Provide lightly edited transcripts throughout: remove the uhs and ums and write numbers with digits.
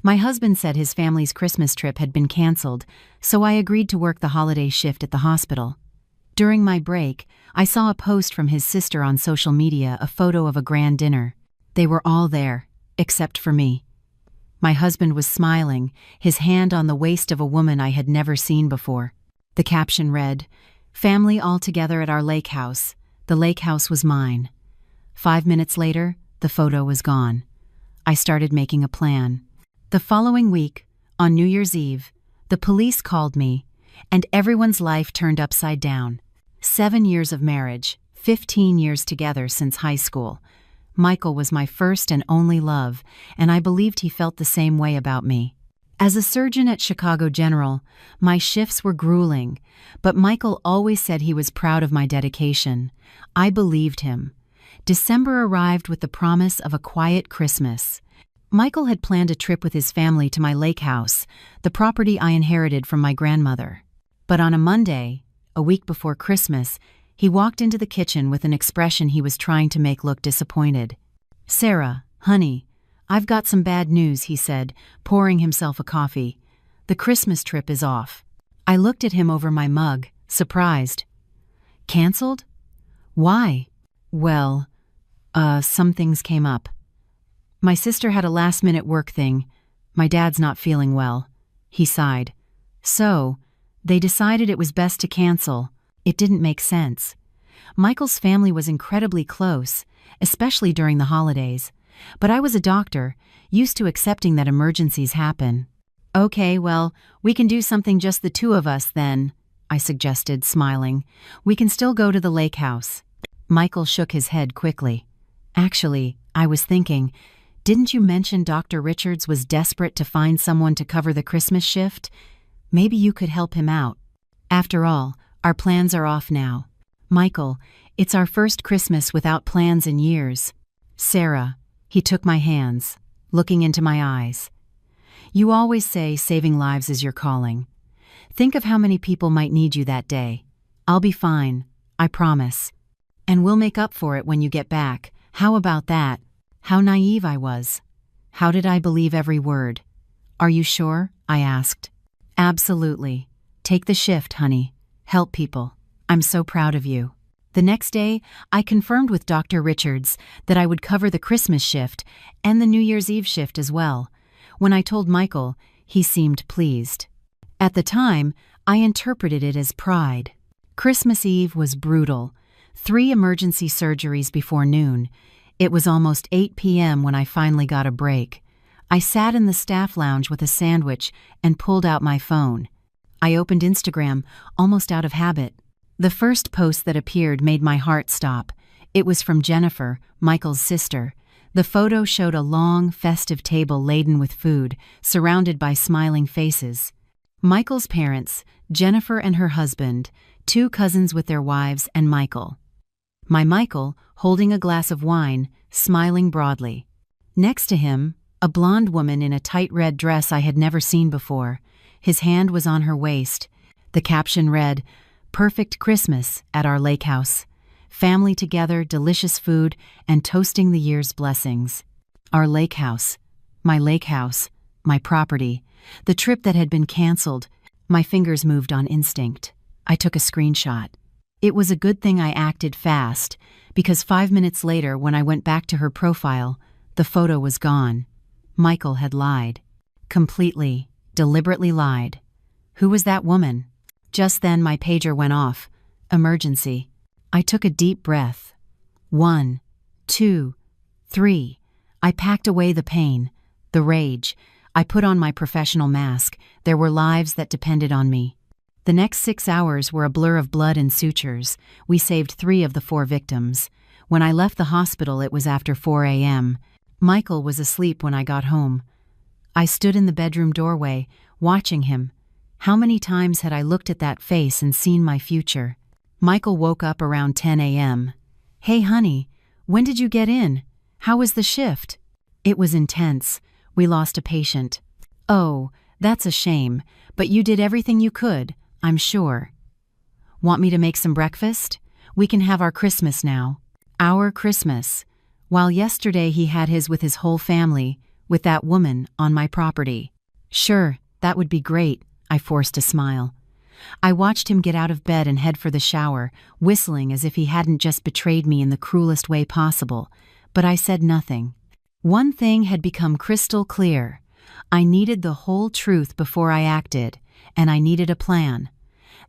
My husband said his family's Christmas trip had been canceled, so I agreed to work the holiday shift at the hospital. During my break, I saw a post from his sister on social media, a photo of a grand dinner. They were all there, except for me. My husband was smiling, his hand on the waist of a woman I had never seen before. The caption read, "Family all together at our lake house. The lake house was mine." 5 minutes later, the photo was gone. I started making a plan. The following week, on New Year's Eve, the police called me, and everyone's life turned upside down. 7 years of marriage, 15 years together since high school. Michael was my first and only love, and I believed he felt the same way about me. As a surgeon at Chicago General, my shifts were grueling, but Michael always said he was proud of my dedication. I believed him. December arrived with the promise of a quiet Christmas. Michael had planned a trip with his family to my lake house, the property I inherited from my grandmother. But on a Monday, a week before Christmas, he walked into the kitchen with an expression he was trying to make look disappointed. "Sarah, honey, I've got some bad news," he said, pouring himself a coffee. "The Christmas trip is off." I looked at him over my mug, surprised. "Canceled? Why?" "Well, some things came up. My sister had a last-minute work thing. My dad's not feeling well." He sighed. "So, they decided it was best to cancel." It didn't make sense. Michael's family was incredibly close, especially during the holidays. But I was a doctor, used to accepting that emergencies happen. "Okay, well, we can do something just the two of us then," I suggested, smiling. "We can still go to the lake house." Michael shook his head quickly. "Actually, I was thinking, didn't you mention Dr. Richards was desperate to find someone to cover the Christmas shift? Maybe you could help him out. After all, our plans are off now. Michael, it's our first Christmas without plans in years." "Sarah," he took my hands, looking into my eyes. "You always say saving lives is your calling. Think of how many people might need you that day. I'll be fine, I promise. And we'll make up for it when you get back. How about that?" How naive I was. How did I believe every word? "Are you sure?" I asked. "Absolutely. Take the shift, honey. Help people. I'm so proud of you." The next day, I confirmed with Dr. Richards that I would cover the Christmas shift and the New Year's Eve shift as well. When I told Michael, he seemed pleased. At the time, I interpreted it as pride. Christmas Eve was brutal. 3 emergency surgeries before noon. It was almost 8 p.m. when I finally got a break. I sat in the staff lounge with a sandwich and pulled out my phone. I opened Instagram, almost out of habit. The first post that appeared made my heart stop. It was from Jennifer, Michael's sister. The photo showed a long, festive table laden with food, surrounded by smiling faces. Michael's parents, Jennifer and her husband, 2 cousins with their wives, and Michael. My Michael, holding a glass of wine, smiling broadly. Next to him, a blonde woman in a tight red dress I had never seen before. His hand was on her waist. The caption read, "Perfect Christmas at our lake house. Family together, delicious food, and toasting the year's blessings." Our lake house. My property. The trip that had been canceled. My fingers moved on instinct. I took a screenshot. It was a good thing I acted fast, because 5 minutes later, when I went back to her profile, the photo was gone. Michael had lied. Completely, deliberately lied. Who was that woman? Just then my pager went off. Emergency. I took a deep breath. 1, 2, 3. I packed away the pain, the rage. I put on my professional mask. There were lives that depended on me. The next 6 hours were a blur of blood and sutures. We saved 3 of the 4 victims. When I left the hospital, it was after 4 a.m. Michael was asleep when I got home. I stood in the bedroom doorway, watching him. How many times had I looked at that face and seen my future? Michael woke up around 10 a.m. "Hey, honey, when did you get in? How was the shift?" "It was intense. We lost a patient." "Oh, that's a shame, but you did everything you could, I'm sure." "Want me to make some breakfast? We can have our Christmas now." Our Christmas. While yesterday he had his with his whole family, with that woman on my property. Sure, that would be great, I forced a smile. I watched him get out of bed and head for the shower, whistling as if he hadn't just betrayed me in the cruelest way possible, but I said nothing. One thing had become crystal clear. I needed the whole truth before I acted, and I needed a plan.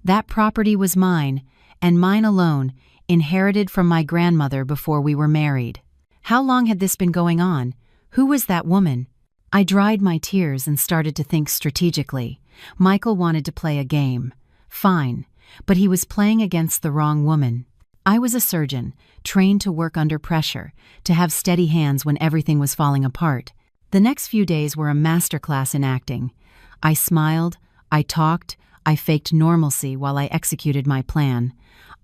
That property was mine, and mine alone, inherited from my grandmother before we were married. How long had this been going on? Who was that woman? I dried my tears and started to think strategically. Michael wanted to play a game. Fine, but he was playing against the wrong woman. I was a surgeon, trained to work under pressure, to have steady hands when everything was falling apart. The next few days were a masterclass in acting. I smiled, I talked, I faked normalcy while I executed my plan.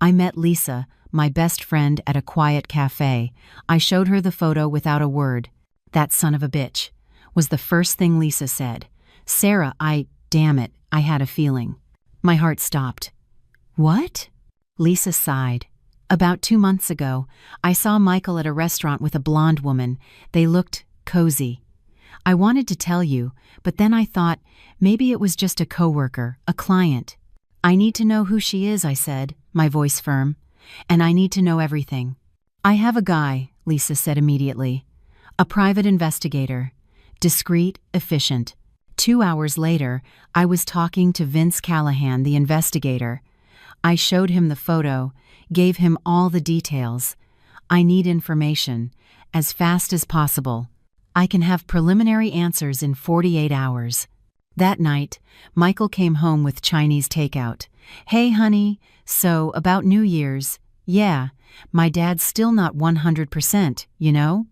I met Lisa, my best friend, at a quiet cafe. I showed her the photo without a word. "That son of a bitch," was the first thing Lisa said. "Sarah, damn it, I had a feeling." My heart stopped. "What?" Lisa sighed. "About 2 months ago, I saw Michael at a restaurant with a blonde woman. They looked cozy. I wanted to tell you, but then I thought maybe it was just a coworker, a client. I need to know who she is," I said, my voice firm. "And I need to know everything." "I have a guy," Lisa said immediately. "A private investigator. Discreet, efficient." 2 hours later, I was talking to Vince Callahan, the investigator. I showed him the photo, gave him all the details. "I need information, as fast as possible. I can have preliminary answers in 48 hours. That night, Michael came home with Chinese takeout. "Hey, honey, so about New Year's, yeah, my dad's still not 100%, you know?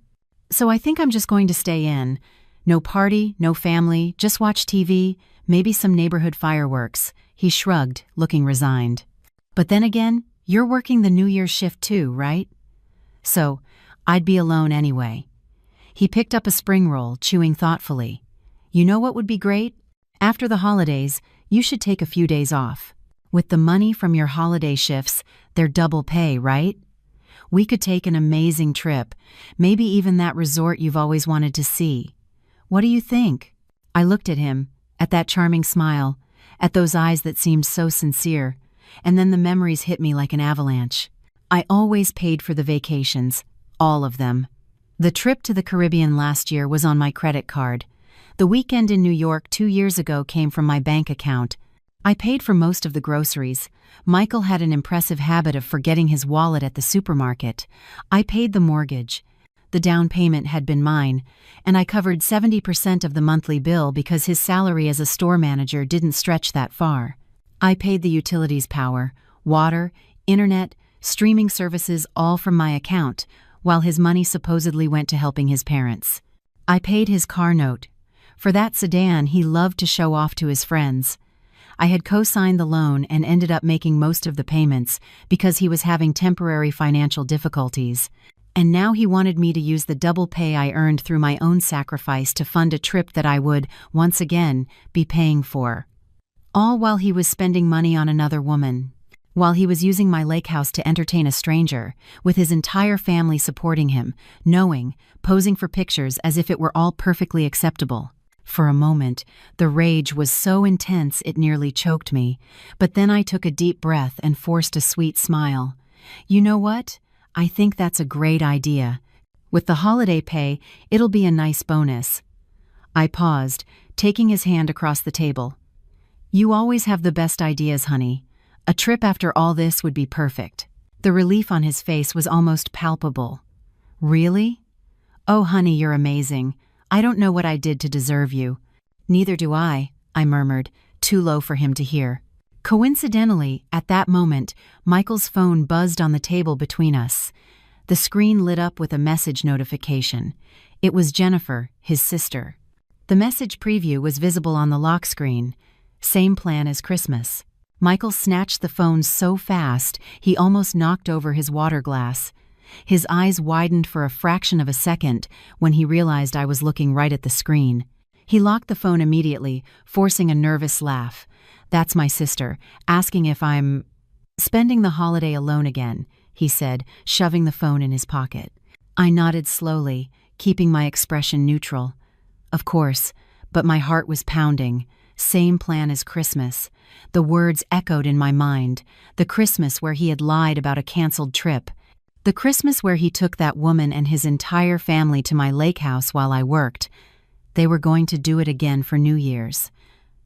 So I think I'm just going to stay in. No party, no family, just watch TV, maybe some neighborhood fireworks." He shrugged, looking resigned. "But then again, you're working the New Year's shift too, right?" So, I'd be alone anyway. He picked up a spring roll, chewing thoughtfully. "You know what would be great? After the holidays, you should take a few days off. With the money from your holiday shifts, they're double pay, right? We could take an amazing trip, maybe even that resort you've always wanted to see. What do you think?" I looked at him, at that charming smile, at those eyes that seemed so sincere, and then the memories hit me like an avalanche. I always paid for the vacations, all of them. The trip to the Caribbean last year was on my credit card. The weekend in New York 2 years ago came from my bank account. I paid for most of the groceries. Michael had an impressive habit of forgetting his wallet at the supermarket. I paid the mortgage. The down payment had been mine, and I covered 70% of the monthly bill because his salary as a store manager didn't stretch that far. I paid the utilities, power, water, internet, streaming services, all from my account, while his money supposedly went to helping his parents. I paid his car note. For that sedan he loved to show off to his friends. I had co-signed the loan and ended up making most of the payments because he was having temporary financial difficulties. And now he wanted me to use the double pay I earned through my own sacrifice to fund a trip that I would, once again, be paying for. All while he was spending money on another woman. While he was using my lake house to entertain a stranger, with his entire family supporting him, knowing, posing for pictures as if it were all perfectly acceptable. For a moment, the rage was so intense it nearly choked me, but then I took a deep breath and forced a sweet smile. "You know what? I think that's a great idea. With the holiday pay, it'll be a nice bonus." I paused, taking his hand across the table. "You always have the best ideas, honey. A trip after all this would be perfect." The relief on his face was almost palpable. "Really? Oh, honey, you're amazing. I don't know what I did to deserve you." "Neither do I murmured, too low for him to hear. Coincidentally, at that moment, Michael's phone buzzed on the table between us. The screen lit up with a message notification. It was Jennifer, his sister. The message preview was visible on the lock screen. Same plan as Christmas. Michael snatched the phone so fast, he almost knocked over his water glass. His eyes widened for a fraction of a second when he realized I was looking right at the screen. He locked the phone immediately, forcing a nervous laugh. "That's my sister, asking if I'm spending the holiday alone again," he said, shoving the phone in his pocket. I nodded slowly, keeping my expression neutral. Of course, but my heart was pounding. Same plan as Christmas. The words echoed in my mind. The Christmas where he had lied about a canceled trip. The Christmas where he took that woman and his entire family to my lake house while I worked. They were going to do it again for New Year's.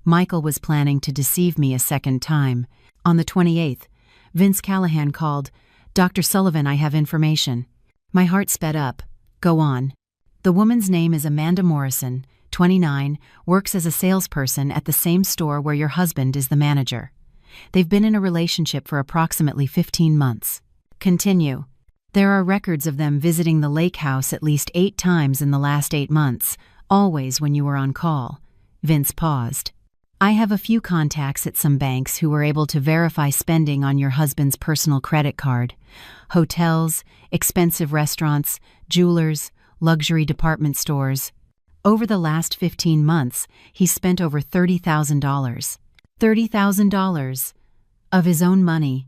Michael was planning to deceive me a second time. On the 28th, Vince Callahan called. "Dr. Sullivan, I have information." My heart sped up. "Go on." "The woman's name is Amanda Morrison, 29, works as a salesperson at the same store where your husband is the manager. They've been in a relationship for approximately 15 months. Continue. There are records of them visiting the lake house at least 8 times in the last 8 months, always when you were on call." Vince paused. "I have a few contacts at some banks who were able to verify spending on your husband's personal credit card. Hotels, expensive restaurants, jewelers, luxury department stores. Over the last 15 months, he spent over $30,000. $30,000 of his own money.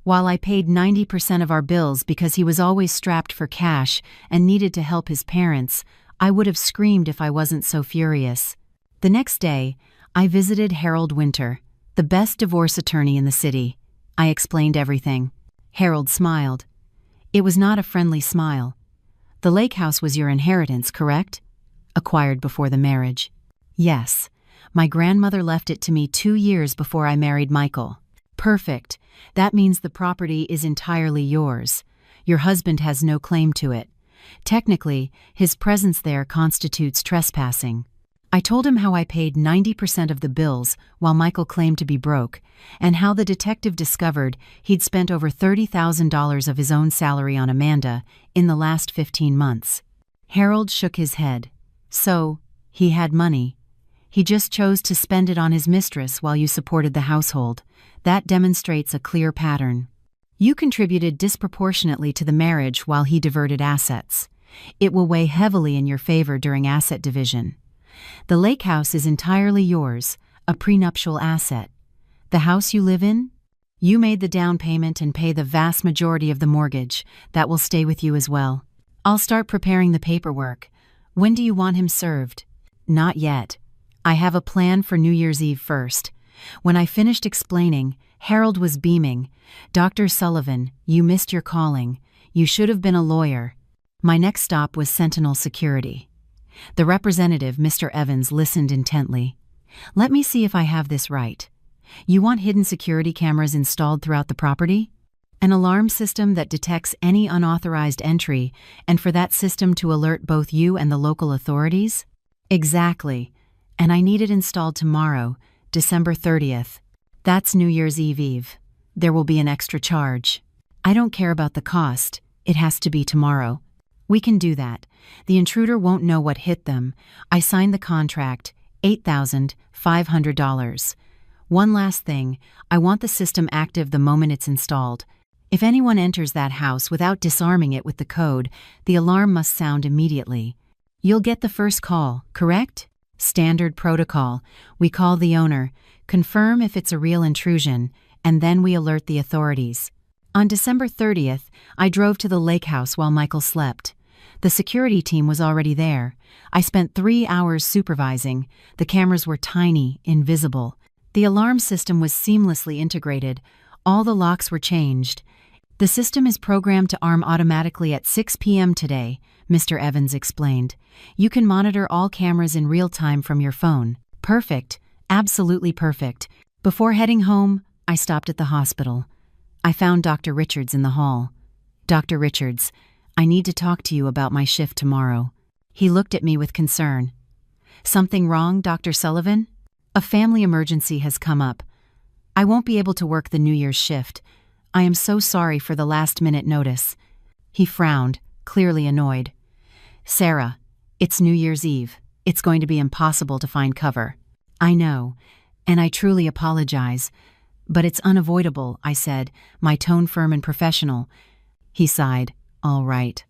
While I paid 90% of our bills because he was always strapped for cash and needed to help his parents, I would have screamed if I wasn't so furious." The next day, I visited Harold Winter, the best divorce attorney in the city. I explained everything. Harold smiled. It was not a friendly smile. "The lake house was your inheritance, correct? Acquired before the marriage." "Yes. My grandmother left it to me 2 years before I married Michael." "Perfect. That means the property is entirely yours. Your husband has no claim to it. Technically, his presence there constitutes trespassing." I told him how I paid 90% of the bills while Michael claimed to be broke, and how the detective discovered he'd spent over $30,000 of his own salary on Amanda in the last 15 months. Harold shook his head. "So, he had money. He just chose to spend it on his mistress while you supported the household. That demonstrates a clear pattern. You contributed disproportionately to the marriage while he diverted assets. It will weigh heavily in your favor during asset division. The lake house is entirely yours, a prenuptial asset. The house you live in? You made the down payment and pay the vast majority of the mortgage. That will stay with you as well. I'll start preparing the paperwork. When do you want him served?" "Not yet. I have a plan for New Year's Eve first." When I finished explaining, Harold was beaming. "Dr. Sullivan, you missed your calling. You should have been a lawyer." My next stop was Sentinel Security. The representative, Mr. Evans, listened intently. "Let me see if I have this right. You want hidden security cameras installed throughout the property? An alarm system that detects any unauthorized entry, and for that system to alert both you and the local authorities?" "Exactly. And I need it installed tomorrow, December 30th. That's New Year's Eve. There will be an extra charge." "I don't care about the cost. It has to be tomorrow." "We can do that. The intruder won't know what hit them. I signed the contract, $8,500. One last thing, I want the system active the moment it's installed. If anyone enters that house without disarming it with the code, the alarm must sound immediately. You'll get the first call, correct? Standard protocol. We call the owner, confirm if it's a real intrusion, and then we alert the authorities." On December 30th, I drove to the lake house while Michael slept. The security team was already there. I spent 3 hours supervising. The cameras were tiny, invisible. The alarm system was seamlessly integrated. All the locks were changed. "The system is programmed to arm automatically at 6 p.m. today," Mr. Evans explained. "You can monitor all cameras in real time from your phone." "Perfect. Absolutely perfect." Before heading home, I stopped at the hospital. I found Dr. Richards in the hall. "Dr. Richards, I need to talk to you about my shift tomorrow." He looked at me with concern. "Something wrong, Dr. Sullivan?" "A family emergency has come up. I won't be able to work the New Year's shift. I am so sorry for the last-minute notice." He frowned, clearly annoyed. "Sarah, it's New Year's Eve. It's going to be impossible to find cover." "I know, and I truly apologize. But it's unavoidable," I said, my tone firm and professional. He sighed. "All right.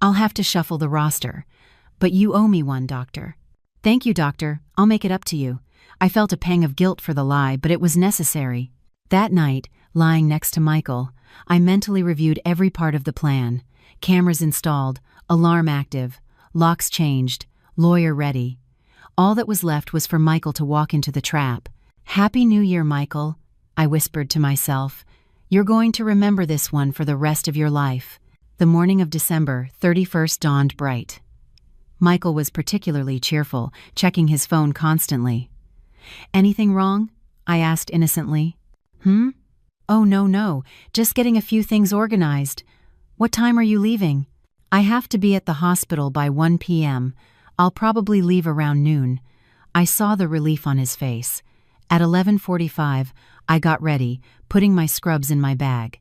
I'll have to shuffle the roster. But you owe me one, doctor." "Thank you, doctor. I'll make it up to you." I felt a pang of guilt for the lie, but it was necessary. That night, lying next to Michael, I mentally reviewed every part of the plan. Cameras installed, alarm active, locks changed, Lawyer ready. All that was left was for Michael to walk into the trap. "Happy New Year, Michael," I whispered to myself. "You're going to remember this one for the rest of your life." The morning of December 31st dawned bright. Michael was particularly cheerful, checking his phone constantly. "Anything wrong?" I asked innocently. "Oh, no, just getting a few things organized. What time are you leaving?" "I have to be at the hospital by 1 p.m. I'll probably leave around noon." I saw the relief on his face. At 11:45, I got ready, putting my scrubs in my bag.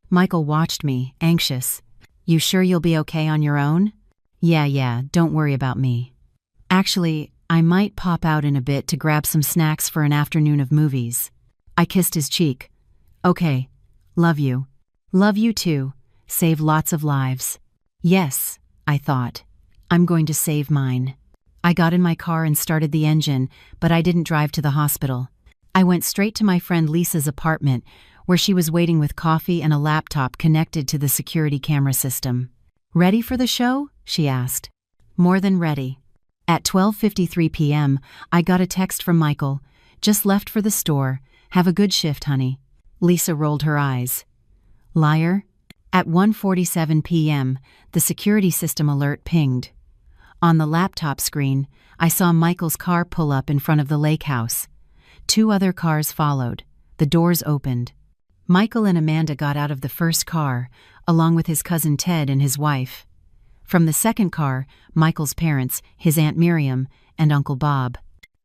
Michael watched me, anxious. "You sure you'll be okay on your own?" Yeah, don't worry about me. Actually, I might pop out in a bit to grab some snacks for an afternoon of movies." I kissed his cheek. "Okay. Love you." "Love you too. Save lots of lives." Yes, I thought. I'm going to save mine. I got in my car and started the engine, but I didn't drive to the hospital. I went straight to my friend Lisa's apartment, where she was waiting with coffee and a laptop connected to the security camera system. "Ready for the show?" she asked. "More than ready." At 12:53 p.m., I got a text from Michael. "Just left for the store. Have a good shift, honey." Lisa rolled her eyes. "Liar." At 1:47 p.m., the security system alert pinged. On the laptop screen, I saw Michael's car pull up in front of the lake house. 2 other cars followed. The doors opened. Michael and Amanda got out of the first car, along with his cousin Ted and his wife. From the second car, Michael's parents, his Aunt Miriam, and Uncle Bob.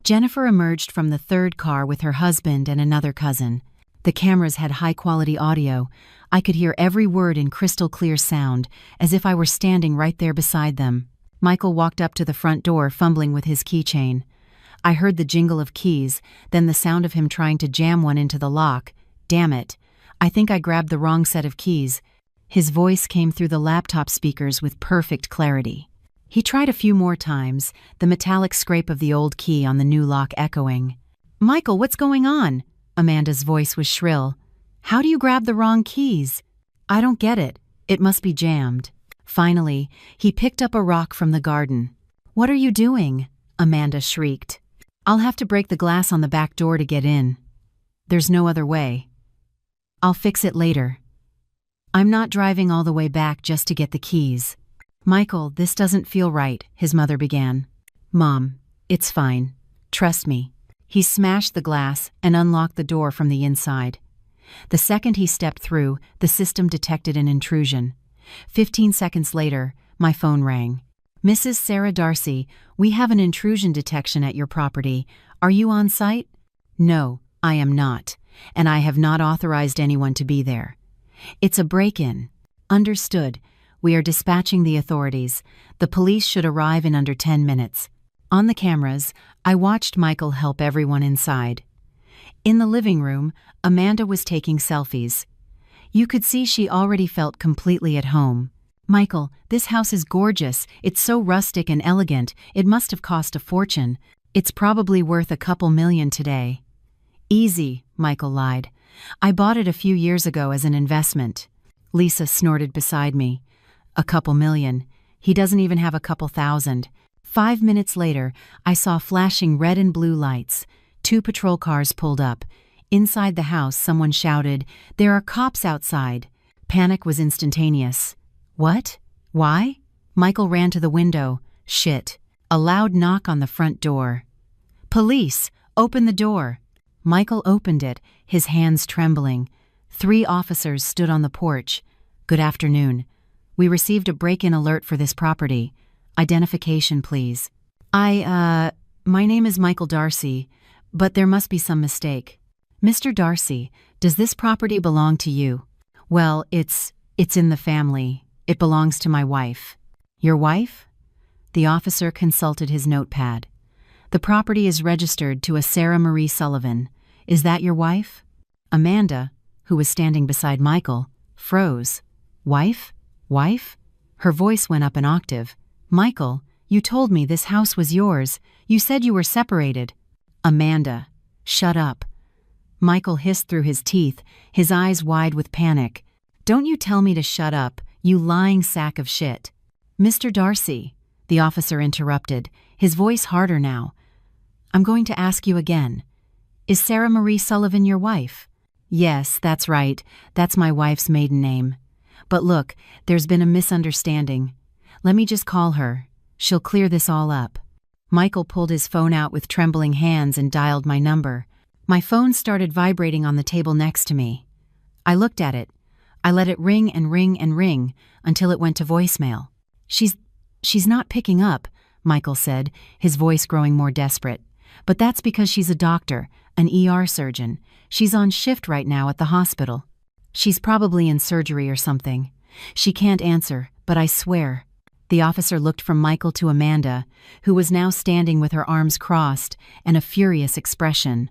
Jennifer emerged from the third car with her husband and another cousin. The cameras had high-quality audio. I could hear every word in crystal-clear sound, as if I were standing right there beside them. Michael walked up to the front door, fumbling with his keychain. I heard the jingle of keys, then the sound of him trying to jam one into the lock. "Damn it. I think I grabbed the wrong set of keys." His voice came through the laptop speakers with perfect clarity. He tried a few more times, the metallic scrape of the old key on the new lock echoing. "Michael, what's going on?" Amanda's voice was shrill. "How do you grab the wrong keys?" "I don't get it. It must be jammed." Finally, he picked up a rock from the garden. "What are you doing?" Amanda shrieked. "I'll have to break the glass on the back door to get in. There's no other way. I'll fix it later. I'm not driving all the way back just to get the keys." "Michael, this doesn't feel right," his mother began. "Mom, it's fine. Trust me." He smashed the glass and unlocked the door from the inside. The second he stepped through, the system detected an intrusion. 15 seconds later, my phone rang. "Mrs. Sarah Darcy, we have an intrusion detection at your property. Are you on site?" "No, I am not, and I have not authorized anyone to be there." "It's a break-in." "Understood. We are dispatching the authorities. The police should arrive in under 10 minutes. On the cameras, I watched Michael help everyone inside. In the living room, Amanda was taking selfies. You could see she already felt completely at home. "Michael, this house is gorgeous. It's so rustic and elegant. It must have cost a fortune. It's probably worth a couple million today." "Easy," Michael lied. "I bought it a few years ago as an investment." Lisa snorted beside me. "A couple million. He doesn't even have a couple thousand." 5 minutes later, I saw flashing red and blue lights. 2 patrol cars pulled up. Inside the house, someone shouted, "There are cops outside." Panic was instantaneous. "What? Why?" Michael ran to the window. "Shit." A loud knock on the front door. "Police! Open the door!" Michael opened it, his hands trembling. 3 officers stood on the porch. "Good afternoon. We received a break-in alert for this property. Identification, please." My name is Michael Darcy, but there must be some mistake." "Mr. Darcy, does this property belong to you?" "Well, it's in the family. It belongs to my wife." "Your wife?" The officer consulted his notepad. "The property is registered to a Sarah Marie Sullivan. Is that your wife?" Amanda, who was standing beside Michael, froze. "Wife? Wife?" Her voice went up an octave. "Michael, you told me this house was yours. You said you were separated." "Amanda, shut up." Michael hissed through his teeth, his eyes wide with panic. "Don't you tell me to shut up, you lying sack of shit." "Mr. Darcy, The officer interrupted, his voice harder now. I'm going to ask you again. Is Sarah Marie Sullivan your wife? Yes, that's right. That's my wife's maiden name. But look, there's been a misunderstanding. Let me just call her. She'll clear this all up. Michael pulled his phone out with trembling hands and dialed my number. My phone started vibrating on the table next to me. I looked at it. I let it ring and ring and ring until it went to voicemail. She's not picking up, Michael said, his voice growing more desperate. But that's because she's a doctor, an ER surgeon. She's on shift right now at the hospital. She's probably in surgery or something. She can't answer, but I swear. The officer looked from Michael to Amanda, who was now standing with her arms crossed and a furious expression.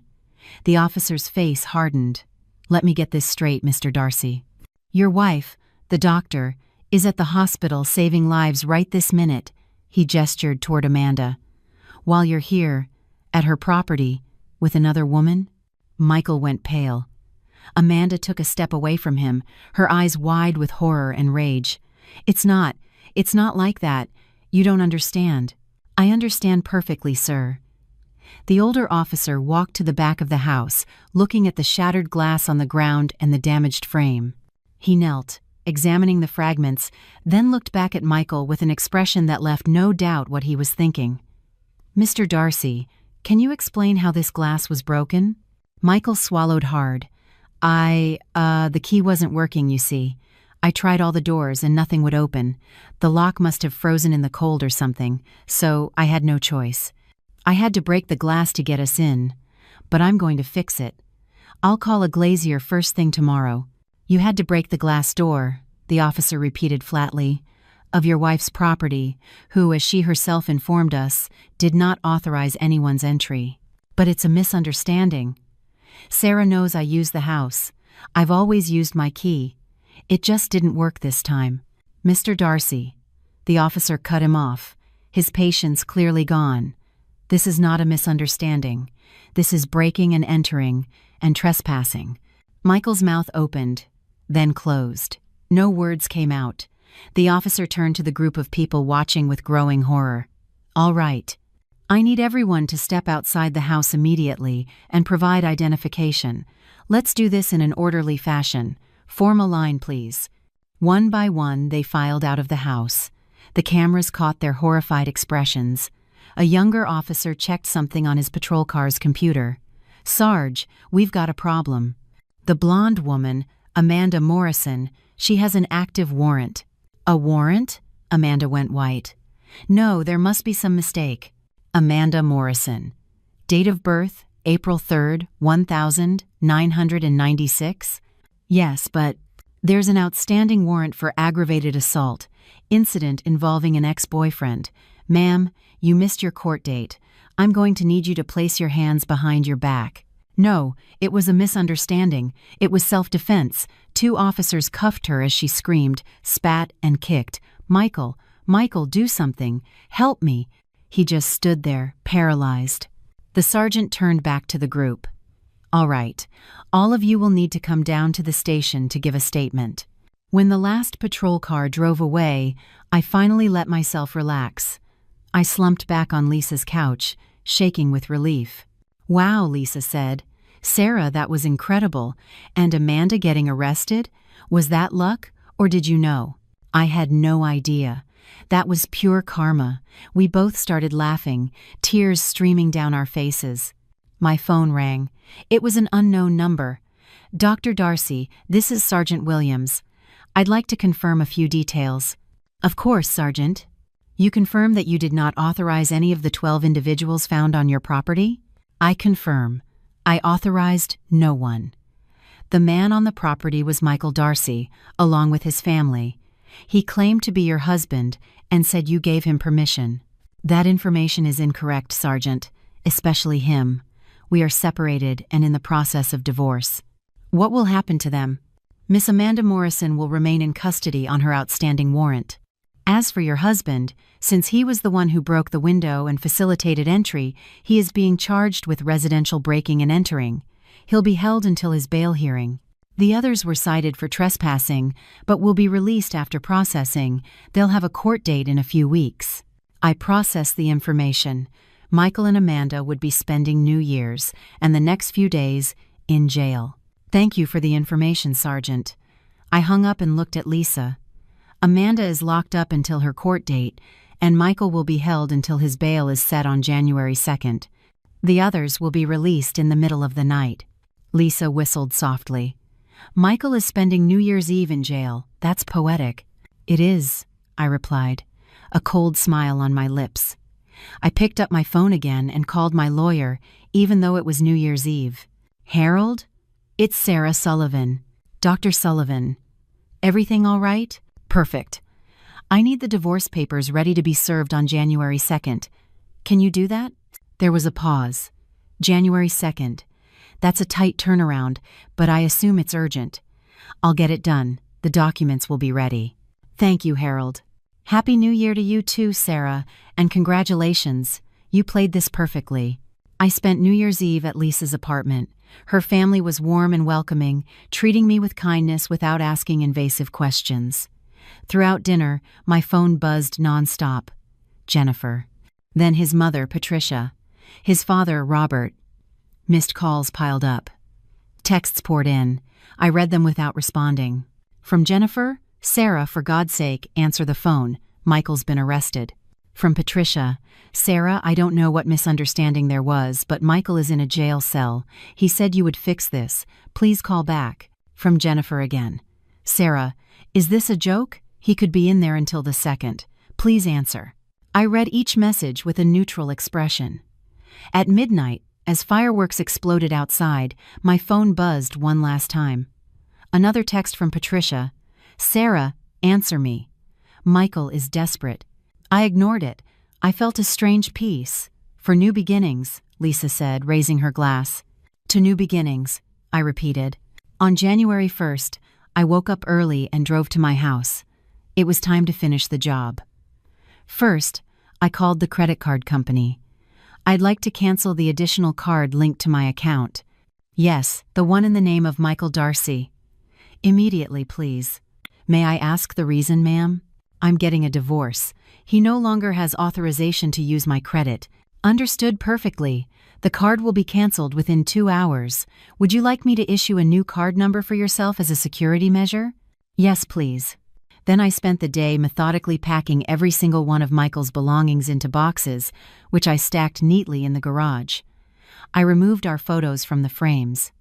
The officer's face hardened. Let me get this straight, Mr. Darcy. Your wife, the doctor, is at the hospital saving lives right this minute, he gestured toward Amanda. While you're here, at her property, with another woman? Michael went pale. Amanda took a step away from him, her eyes wide with horror and rage. It's not like that. You don't understand. I understand perfectly, sir. The older officer walked to the back of the house, looking at the shattered glass on the ground and the damaged frame. He knelt, examining the fragments, then looked back at Michael with an expression that left no doubt what he was thinking. Mr. Darcy, can you explain how this glass was broken? Michael swallowed hard. The key wasn't working, you see. I tried all the doors and nothing would open. The lock must have frozen in the cold or something, so I had no choice. I had to break the glass to get us in, but I'm going to fix it. I'll call a glazier first thing tomorrow. You had to break the glass door, the officer repeated flatly, of your wife's property, who, as she herself informed us, did not authorize anyone's entry. But it's a misunderstanding. Sarah knows I use the house. I've always used my key. It just didn't work this time. Mr. Darcy. The officer cut him off, his patience clearly gone. This is not a misunderstanding. This is breaking and entering, and trespassing. Michael's mouth opened, then closed. No words came out. The officer turned to the group of people watching with growing horror. All right. I need everyone to step outside the house immediately and provide identification. Let's do this in an orderly fashion. Form a line, please. One by one, they filed out of the house. The cameras caught their horrified expressions. A younger officer checked something on his patrol car's computer. Sarge, we've got a problem. The blonde woman, Amanda Morrison, she has an active warrant. A warrant? Amanda went white. No, there must be some mistake. Amanda Morrison. Date of birth, April 3rd, 1996? Yes, but there's an outstanding warrant for aggravated assault, incident involving an ex-boyfriend. Ma'am, you missed your court date. I'm going to need you to place your hands behind your back. No, it was a misunderstanding. It was self-defense. 2 officers cuffed her as she screamed, spat, and kicked. Michael, do something. Help me. He just stood there, paralyzed. The sergeant turned back to the group. All right, all of you will need to come down to the station to give a statement. When the last patrol car drove away, I finally let myself relax. I slumped back on Lisa's couch, shaking with relief. Wow, Lisa said. Sarah, that was incredible. And Amanda getting arrested? Was that luck, or did you know? I had no idea. That was pure karma. We both started laughing, tears streaming down our faces. My phone rang. It was an unknown number. Dr. Darcy, this is Sergeant Williams. I'd like to confirm a few details. Of course, Sergeant. You confirm that you did not authorize any of the 12 individuals found on your property? I confirm. I authorized no one. The man on the property was Michael Darcy, along with his family. He claimed to be your husband and said you gave him permission. That information is incorrect, Sergeant, especially him. We are separated and in the process of divorce. What will happen to them? Miss Amanda Morrison will remain in custody on her outstanding warrant. As for your husband, since he was the one who broke the window and facilitated entry, he is being charged with residential breaking and entering. He'll be held until his bail hearing. The others were cited for trespassing, but will be released after processing. They'll have a court date in a few weeks. I processed the information. Michael and Amanda would be spending New Year's and the next few days in jail. Thank you for the information, Sergeant. I hung up and looked at Lisa. Amanda is locked up until her court date, and Michael will be held until his bail is set on January 2nd. The others will be released in the middle of the night. Lisa whistled softly. Michael is spending New Year's Eve in jail. That's poetic. It is, I replied, a cold smile on my lips. I picked up my phone again and called my lawyer, even though it was New Year's Eve. Harold? It's Sarah Sullivan. Dr. Sullivan. Everything all right? Perfect. I need the divorce papers ready to be served on January 2nd. Can you do that? There was a pause. January 2nd. That's a tight turnaround, but I assume it's urgent. I'll get it done. The documents will be ready. Thank you, Harold. Happy New Year to you too, Sarah, and congratulations. You played this perfectly. I spent New Year's Eve at Lisa's apartment. Her family was warm and welcoming, treating me with kindness without asking invasive questions. Throughout dinner, my phone buzzed nonstop. Jennifer. Then his mother, Patricia. His father, Robert. Missed calls piled up. Texts poured in. I read them without responding. From Jennifer, Sarah, for God's sake, answer the phone. Michael's been arrested. From Patricia, Sarah, I don't know what misunderstanding there was, but Michael is in a jail cell. He said you would fix this. Please call back. From Jennifer again. Sarah, is this a joke? He could be in there until the 2nd. Please answer. I read each message with a neutral expression. At midnight, as fireworks exploded outside, my phone buzzed one last time. Another text from Patricia. Sarah, answer me. Michael is desperate. I ignored it. I felt a strange peace. For new beginnings, Lisa said, raising her glass. To new beginnings, I repeated. On January 1st, I woke up early and drove to my house. It was time to finish the job. First, I called the credit card company. I'd like to cancel the additional card linked to my account. Yes, the one in the name of Michael Darcy. Immediately, please. May I ask the reason, ma'am? I'm getting a divorce. He no longer has authorization to use my credit. Understood perfectly. The card will be canceled within 2 hours. Would you like me to issue a new card number for yourself as a security measure? Yes, please. Then I spent the day methodically packing every single one of Michael's belongings into boxes, which I stacked neatly in the garage. I removed our photos from the frames.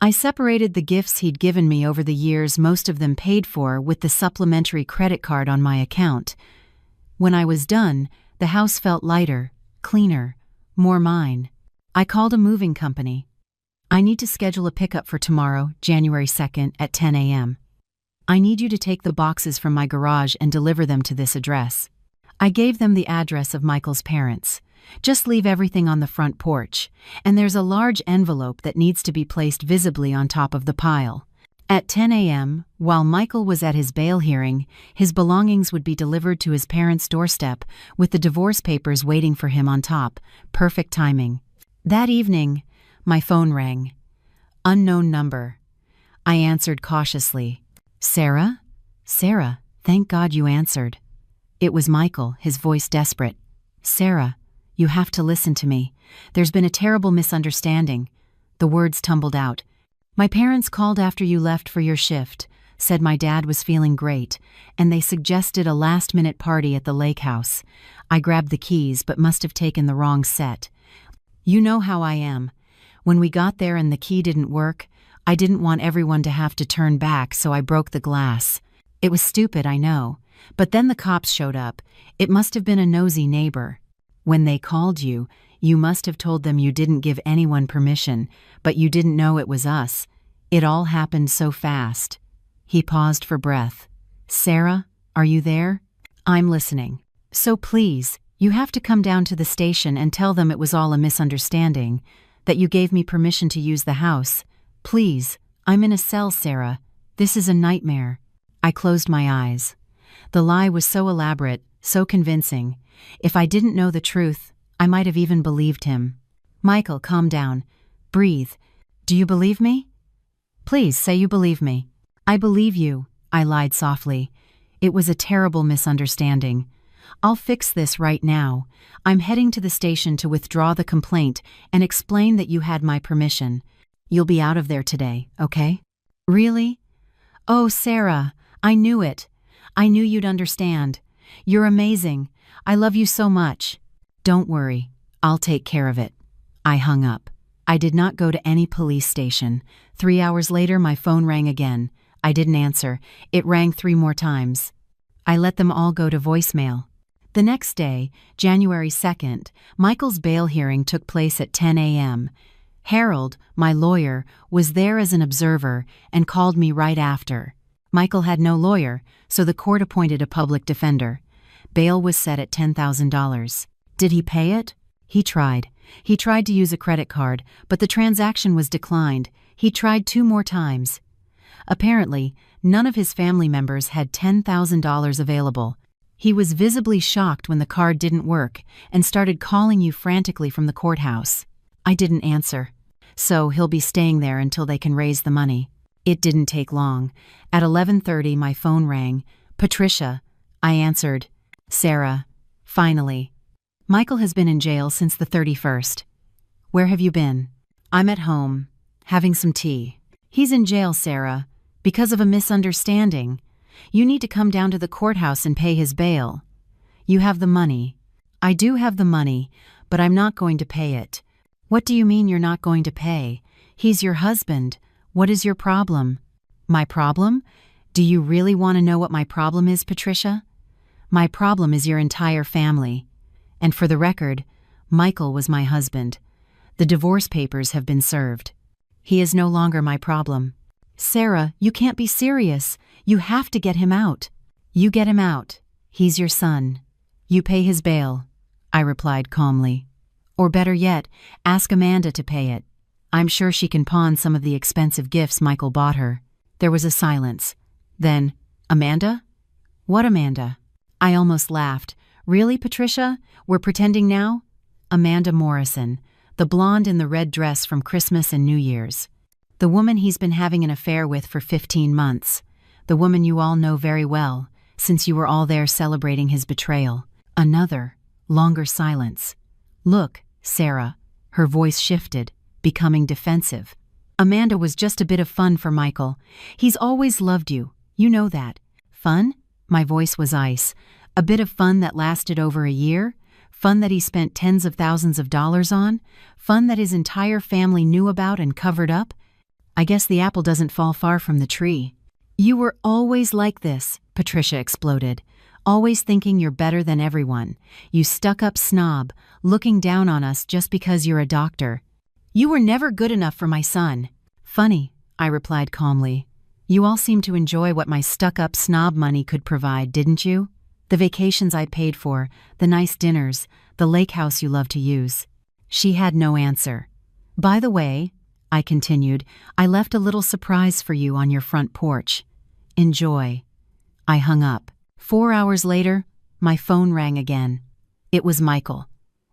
I separated the gifts he'd given me over the years, most of them paid for, with the supplementary credit card on my account. When I was done, the house felt lighter, cleaner, more mine. I called a moving company. I need to schedule a pickup for tomorrow, January 2nd, at 10 a.m. I need you to take the boxes from my garage and deliver them to this address. I gave them the address of Michael's parents. Just leave everything on the front porch, and there's a large envelope that needs to be placed visibly on top of the pile. At 10 a.m., while Michael was at his bail hearing, his belongings would be delivered to his parents' doorstep with the divorce papers waiting for him on top. Perfect timing. That evening, my phone rang. Unknown number. I answered cautiously. Sarah? Sarah, thank God you answered. It was Michael, his voice desperate. Sarah, you have to listen to me. There's been a terrible misunderstanding. The words tumbled out. My parents called after you left for your shift, said my dad was feeling great, and they suggested a last-minute party at the lake house. I grabbed the keys but must have taken the wrong set. You know how I am. When we got there and the key didn't work, I didn't want everyone to have to turn back, so I broke the glass. It was stupid, I know. But then the cops showed up. It must have been a nosy neighbor. When they called you, you must have told them you didn't give anyone permission, but you didn't know it was us. It all happened so fast. He paused for breath. Sarah, are you there? I'm listening. So please, you have to come down to the station and tell them it was all a misunderstanding, that you gave me permission to use the house. Please, I'm in a cell, Sarah. This is a nightmare. I closed my eyes. The lie was so elaborate, so convincing. If I didn't know the truth, I might have even believed him. Michael, calm down. Breathe. Do you believe me? Please say you believe me. I believe you, I lied softly. It was a terrible misunderstanding. I'll fix this right now. I'm heading to the station to withdraw the complaint and explain that you had my permission. You'll be out of there today, okay? Really? Oh, Sarah, I knew it. I knew you'd understand. You're amazing. I love you so much. Don't worry, I'll take care of it. I hung up. I did not go to any police station. 3 hours later, my phone rang again. I didn't answer. It rang 3 more times. I let them all go to voicemail. The next day, January 2nd, Michael's bail hearing took place at 10 a.m. Harold, my lawyer, was there as an observer and called me right after. Michael had no lawyer, so the court appointed a public defender. Bail was set at $10,000. Did he pay it? He tried. He tried to use a credit card, but the transaction was declined. He tried 2 more times. Apparently, none of his family members had $10,000 available. He was visibly shocked when the card didn't work and started calling you frantically from the courthouse. I didn't answer. So he'll be staying there until they can raise the money. It didn't take long. At 11:30, my phone rang. Patricia. I answered. Sarah. Finally. Michael has been in jail since the 31st. Where have you been? I'm at home, having some tea. He's in jail, Sarah, because of a misunderstanding. You need to come down to the courthouse and pay his bail. You have the money. I do have the money, but I'm not going to pay it. What do you mean you're not going to pay? He's your husband. What is your problem? My problem? Do you really want to know what my problem is, Patricia? My problem is your entire family. And for the record, Michael was my husband. The divorce papers have been served. He is no longer my problem. Sarah, you can't be serious. You have to get him out. You get him out. He's your son. You pay his bail, I replied calmly. Or better yet, ask Amanda to pay it. I'm sure she can pawn some of the expensive gifts Michael bought her. There was a silence. Then, Amanda? What Amanda? I almost laughed. Really, Patricia? We're pretending now? Amanda Morrison, the blonde in the red dress from Christmas and New Year's. The woman he's been having an affair with for 15 months. The woman you all know very well, since you were all there celebrating his betrayal. Another, longer silence. Look, Sarah. Her voice shifted, becoming defensive. Amanda was just a bit of fun for Michael. He's always loved you. You know that. Fun? My voice was ice. A bit of fun that lasted over a year? Fun that he spent tens of thousands of dollars on? Fun that his entire family knew about and covered up? I guess the apple doesn't fall far from the tree. You were always like this, Patricia exploded. Always thinking you're better than everyone. You stuck-up snob, looking down on us just because you're a doctor. You were never good enough for my son. Funny, I replied calmly. You all seemed to enjoy what my stuck-up snob money could provide, didn't you? The vacations I paid for, the nice dinners, the lake house you love to use. She had no answer. By the way, I continued, I left a little surprise for you on your front porch. Enjoy. I hung up. 4 hours later, my phone rang again. It was Michael.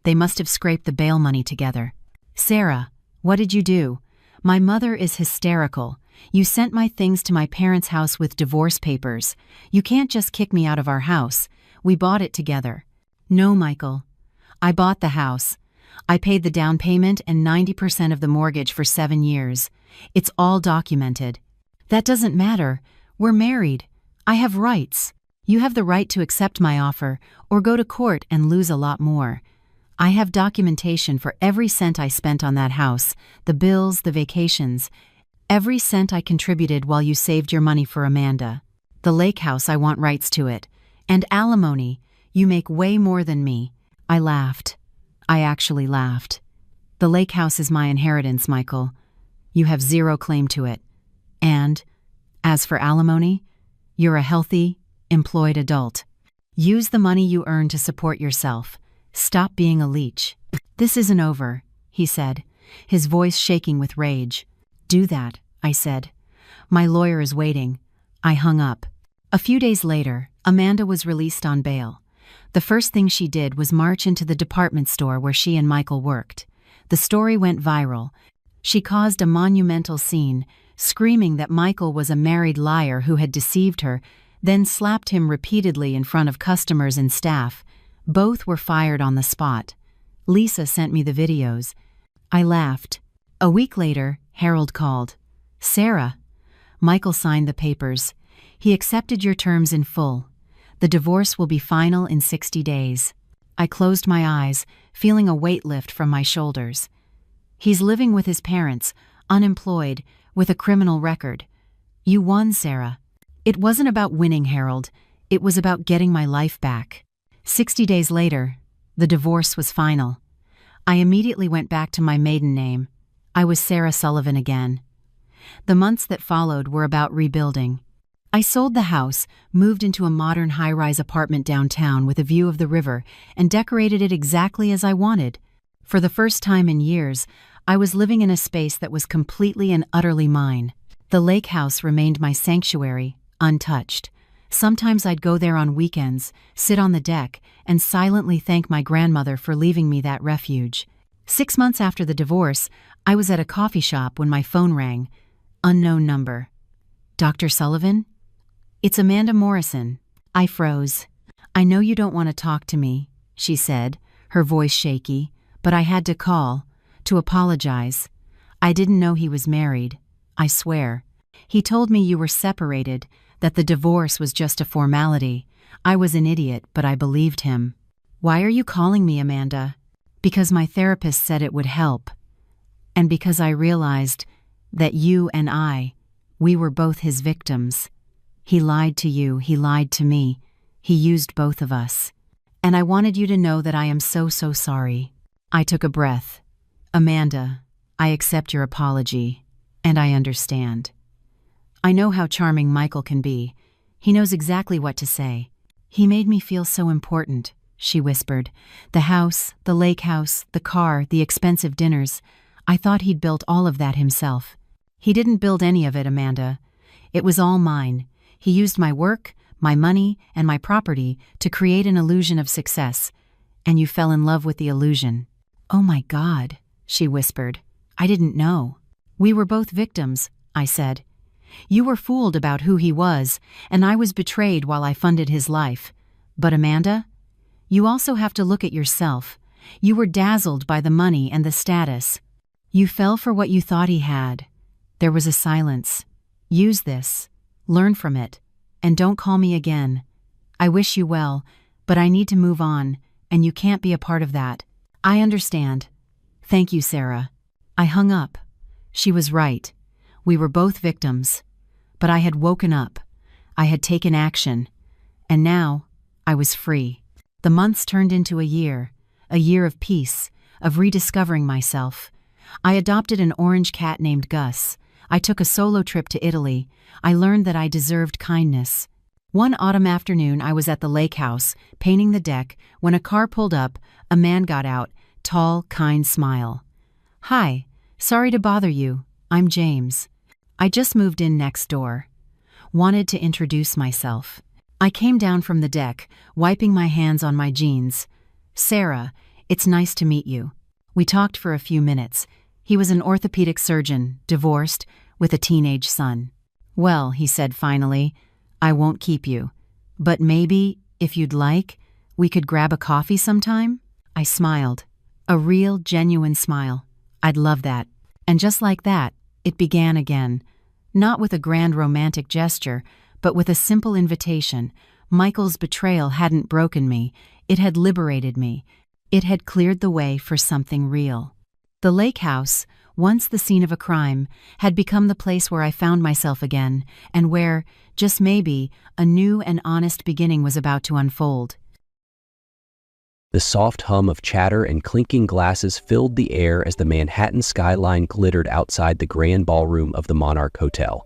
They must have scraped the bail money together. Sarah, what did you do? My mother is hysterical. You sent my things to my parents' house with divorce papers. You can't just kick me out of our house. We bought it together. No, Michael. I bought the house. I paid the down payment and 90% of the mortgage for 7 years. It's all documented. That doesn't matter. We're married. I have rights. You have the right to accept my offer or go to court and lose a lot more. I have documentation for every cent I spent on that house, the bills, the vacations, every cent I contributed while you saved your money for Amanda. The lake house, I want rights to it. And alimony, you make way more than me. I laughed. I actually laughed. The lake house is my inheritance, Michael. You have zero claim to it. And, as for alimony, you're a healthy, employed adult. Use the money you earn to support yourself. Stop being a leech. This isn't over, he said, his voice shaking with rage. Do that, I said. My lawyer is waiting. I hung up. A few days later, Amanda was released on bail. The first thing she did was march into the department store where she and Michael worked. The story went viral. She caused a monumental scene, screaming that Michael was a married liar who had deceived her, then slapped him repeatedly in front of customers and staff. Both were fired on the spot. Lisa sent me the videos. I laughed. A week later, Harold called. "Sarah." Michael signed the papers. "He accepted your terms in full. The divorce will be final in 60 days. I closed my eyes, feeling a weight lift from my shoulders. "He's living with his parents, unemployed, with a criminal record. You won, Sarah." It wasn't about winning, Harold. It was about getting my life back. 60 days later, the divorce was final. I immediately went back to my maiden name. I was Sarah Sullivan again. The months that followed were about rebuilding. I sold the house, moved into a modern high-rise apartment downtown with a view of the river, and decorated it exactly as I wanted. For the first time in years, I was living in a space that was completely and utterly mine. The lake house remained my sanctuary, untouched. Sometimes I'd go there on weekends, sit on the deck, and silently thank my grandmother for leaving me that refuge. 6 months after the divorce, I was at a coffee shop when my phone rang. Unknown number. "Dr. Sullivan?" "It's Amanda Morrison." I froze. "I know you don't want to talk to me," she said, her voice shaky, "but I had to call, to apologize. I didn't know he was married, I swear. He told me you were separated, that the divorce was just a formality. I was an idiot, but I believed him." "Why are you calling me, Amanda?" "Because my therapist said it would help. And because I realized that you and we were both his victims. He lied to you, he lied to me. He used both of us. And I wanted you to know that I am so sorry." I took a breath. "Amanda, I accept your apology, and I understand. I know how charming Michael can be. He knows exactly what to say. He made me feel so important," she whispered. "The house, the lake house, the car, the expensive dinners. I thought he'd built all of that himself. He didn't build any of it, Amanda. It was all mine. He used my work, my money, and my property to create an illusion of success. And you fell in love with the illusion." "Oh my God," she whispered. "I didn't know." "We were both victims," I said. "You were fooled about who he was, and I was betrayed while I funded his life. But Amanda, you also have to look at yourself. You were dazzled by the money and the status. You fell for what you thought he had." There was a silence. "Use this. Learn from it. And don't call me again. I wish you well, but I need to move on, and you can't be a part of that." "I understand. Thank you, Sarah." I hung up. She was right. We were both victims. But I had woken up. I had taken action. And now, I was free. The months turned into a year of peace, of rediscovering myself. I adopted an orange cat named Gus. I took a solo trip to Italy. I learned that I deserved kindness. One autumn afternoon, I was at the lake house, painting the deck, when a car pulled up. A man got out, tall, kind smile. "Hi, sorry to bother you. I'm James. I just moved in next door. Wanted to introduce myself." I came down from the deck, wiping my hands on my jeans. "Sarah, it's nice to meet you." We talked for a few minutes. He was an orthopedic surgeon, divorced, with a teenage son. "Well," he said finally, "I won't keep you. But maybe, if you'd like, we could grab a coffee sometime?" I smiled. A real, genuine smile. "I'd love that." And just like that, it began again. Not with a grand romantic gesture, but with a simple invitation. Michael's betrayal hadn't broken me. It had liberated me. It had cleared the way for something real. The lake house, once the scene of a crime, had become the place where I found myself again, and where, just maybe, a new and honest beginning was about to unfold. The soft hum of chatter and clinking glasses filled the air as the Manhattan skyline glittered outside the grand ballroom of the Monarch Hotel.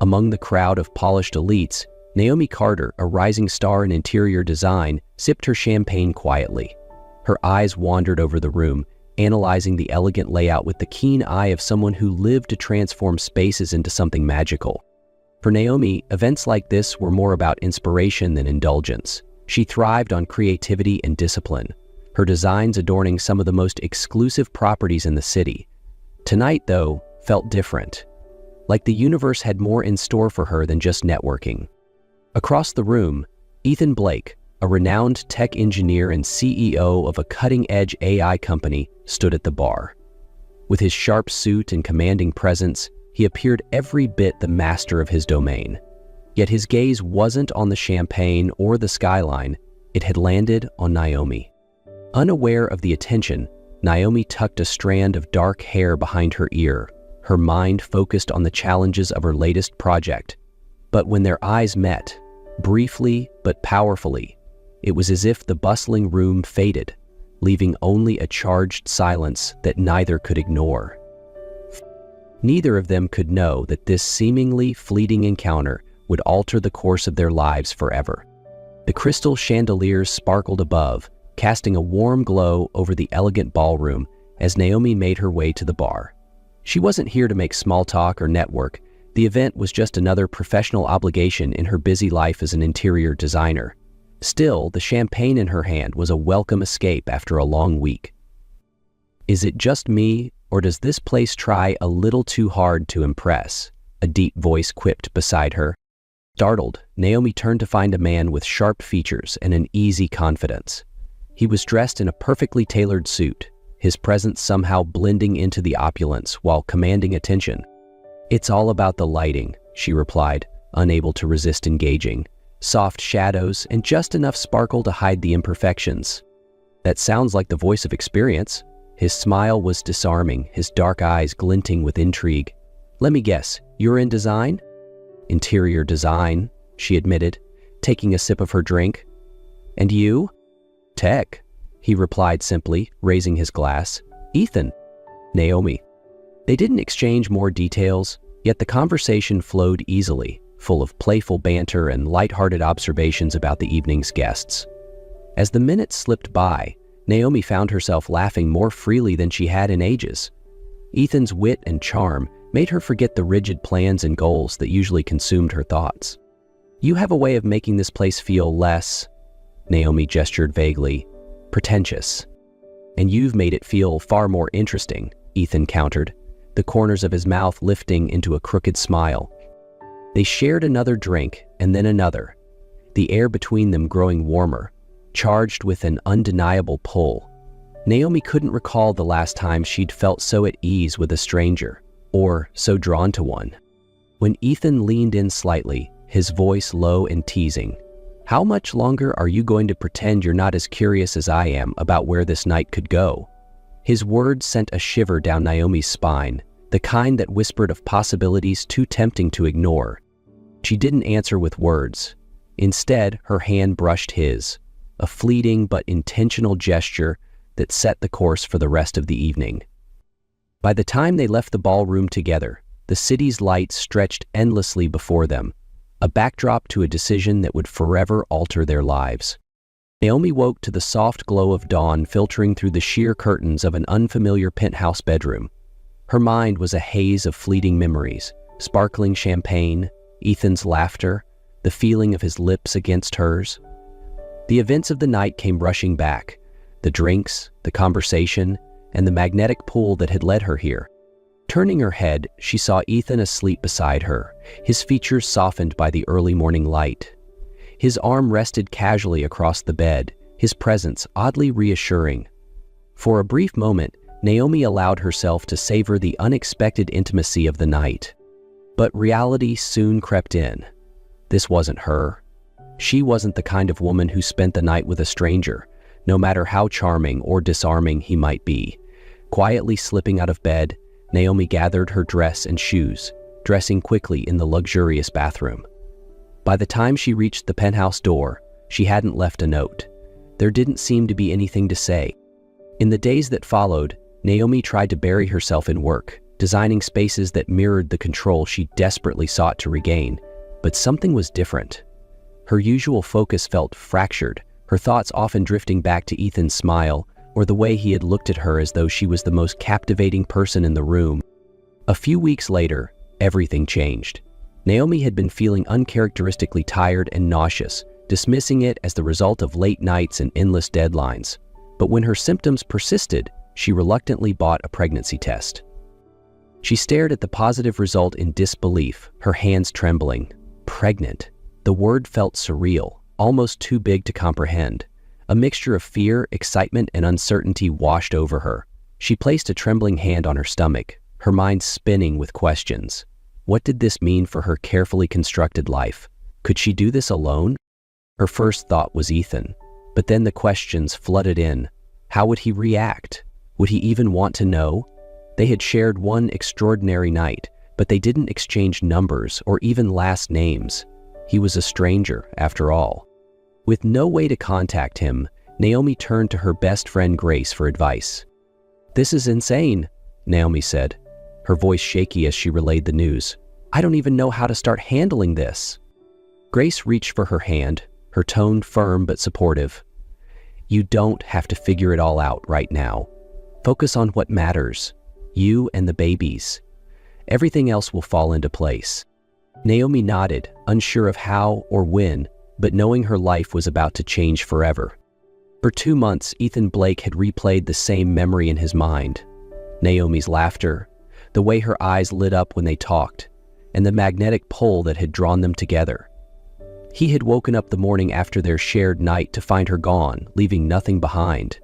Among the crowd of polished elites, Naomi Carter, a rising star in interior design, sipped her champagne quietly. Her eyes wandered over the room, analyzing the elegant layout with the keen eye of someone who lived to transform spaces into something magical. For Naomi, events like this were more about inspiration than indulgence. She thrived on creativity and discipline, her designs adorning some of the most exclusive properties in the city. Tonight, though, felt different. Like the universe had more in store for her than just networking. Across the room, Ethan Blake, a renowned tech engineer and CEO of a cutting-edge AI company, stood at the bar. With his sharp suit and commanding presence, he appeared every bit the master of his domain. Yet his gaze wasn't on the champagne or the skyline, it had landed on Naomi. Unaware of the attention, Naomi tucked a strand of dark hair behind her ear, her mind focused on the challenges of her latest project. But when their eyes met, briefly but powerfully, it was as if the bustling room faded, leaving only a charged silence that neither could ignore. Neither of them could know that this seemingly fleeting encounter would alter the course of their lives forever. The crystal chandeliers sparkled above, casting a warm glow over the elegant ballroom as Naomi made her way to the bar. She wasn't here to make small talk or network. The event was just another professional obligation in her busy life as an interior designer. Still, the champagne in her hand was a welcome escape after a long week. "Is it just me, or does this place try a little too hard to impress?" a deep voice quipped beside her. Startled, Naomi turned to find a man with sharp features and an easy confidence. He was dressed in a perfectly tailored suit, his presence somehow blending into the opulence while commanding attention. "It's all about the lighting," she replied, unable to resist engaging. "Soft shadows and just enough sparkle to hide the imperfections." "That sounds like the voice of experience." His smile was disarming, his dark eyes glinting with intrigue. "Let me guess, you're in design?" "Interior design," she admitted, taking a sip of her drink. "And you?" "Tech," he replied simply, raising his glass. "Ethan." "Naomi." They didn't exchange more details, yet the conversation flowed easily, full of playful banter and light-hearted observations about the evening's guests. As the minutes slipped by, Naomi found herself laughing more freely than she had in ages. Ethan's wit and charm made her forget the rigid plans and goals that usually consumed her thoughts. "You have a way of making this place feel less," Naomi gestured vaguely, "pretentious." "And you've made it feel far more interesting," Ethan countered, the corners of his mouth lifting into a crooked smile. They shared another drink and then another, the air between them growing warmer, charged with an undeniable pull. Naomi couldn't recall the last time she'd felt so at ease with a stranger, or so drawn to one. When Ethan leaned in slightly, his voice low and teasing, "How much longer are you going to pretend you're not as curious as I am about where this night could go?" His words sent a shiver down Naomi's spine, the kind that whispered of possibilities too tempting to ignore. She didn't answer with words. Instead, her hand brushed his, a fleeting but intentional gesture that set the course for the rest of the evening. By the time they left the ballroom together, the city's lights stretched endlessly before them, a backdrop to a decision that would forever alter their lives. Naomi woke to the soft glow of dawn filtering through the sheer curtains of an unfamiliar penthouse bedroom. Her mind was a haze of fleeting memories, sparkling champagne, Ethan's laughter, the feeling of his lips against hers. The events of the night came rushing back, the drinks, the conversation, and the magnetic pull that had led her here. Turning her head, she saw Ethan asleep beside her, his features softened by the early morning light. His arm rested casually across the bed, his presence oddly reassuring. For a brief moment, Naomi allowed herself to savor the unexpected intimacy of the night. But reality soon crept in. This wasn't her. She wasn't the kind of woman who spent the night with a stranger, no matter how charming or disarming he might be. Quietly slipping out of bed, Naomi gathered her dress and shoes, dressing quickly in the luxurious bathroom. By the time she reached the penthouse door, she hadn't left a note. There didn't seem to be anything to say. In the days that followed, Naomi tried to bury herself in work, designing spaces that mirrored the control she desperately sought to regain. But something was different. Her usual focus felt fractured, her thoughts often drifting back to Ethan's smile, or the way he had looked at her as though she was the most captivating person in the room. A few weeks later, everything changed. Naomi had been feeling uncharacteristically tired and nauseous, dismissing it as the result of late nights and endless deadlines. But when her symptoms persisted, she reluctantly bought a pregnancy test. She stared at the positive result in disbelief, her hands trembling. Pregnant. The word felt surreal, almost too big to comprehend. A mixture of fear, excitement, and uncertainty washed over her. She placed a trembling hand on her stomach, her mind spinning with questions. What did this mean for her carefully constructed life? Could she do this alone? Her first thought was Ethan, but then the questions flooded in. How would he react? Would he even want to know? They had shared one extraordinary night, but they didn't exchange numbers or even last names. He was a stranger, after all. With no way to contact him, Naomi turned to her best friend Grace for advice. "This is insane," Naomi said, her voice shaky as she relayed the news. "I don't even know how to start handling this." Grace reached for her hand, her tone firm but supportive. "You don't have to figure it all out right now. Focus on what matters, you and the babies. Everything else will fall into place." Naomi nodded, unsure of how or when, but knowing her life was about to change forever. For 2 months, Ethan Blake had replayed the same memory in his mind. Naomi's laughter, the way her eyes lit up when they talked, and the magnetic pull that had drawn them together. He had woken up the morning after their shared night to find her gone, leaving nothing behind.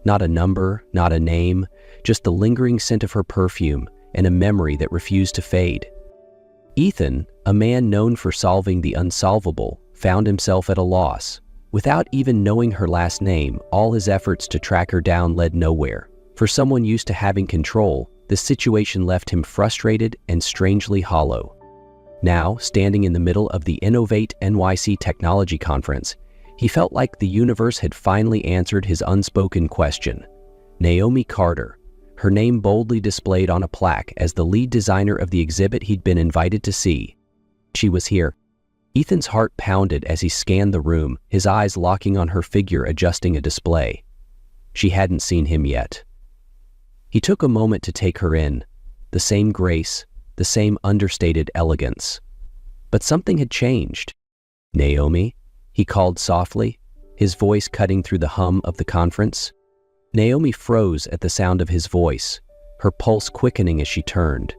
Not a number, not a name, just the lingering scent of her perfume and a memory that refused to fade. Ethan, a man known for solving the unsolvable, found himself at a loss. Without even knowing her last name, all his efforts to track her down led nowhere. For someone used to having control, the situation left him frustrated and strangely hollow. Now, standing in the middle of the Innovate NYC Technology Conference, he felt like the universe had finally answered his unspoken question. Naomi Carter, her name boldly displayed on a plaque as the lead designer of the exhibit he'd been invited to see. She was here. Ethan's heart pounded as he scanned the room, his eyes locking on her figure adjusting a display. She hadn't seen him yet. He took a moment to take her in, the same grace, the same understated elegance. But something had changed. "Naomi?" he called softly, his voice cutting through the hum of the conference. Naomi froze at the sound of his voice, her pulse quickening as she turned.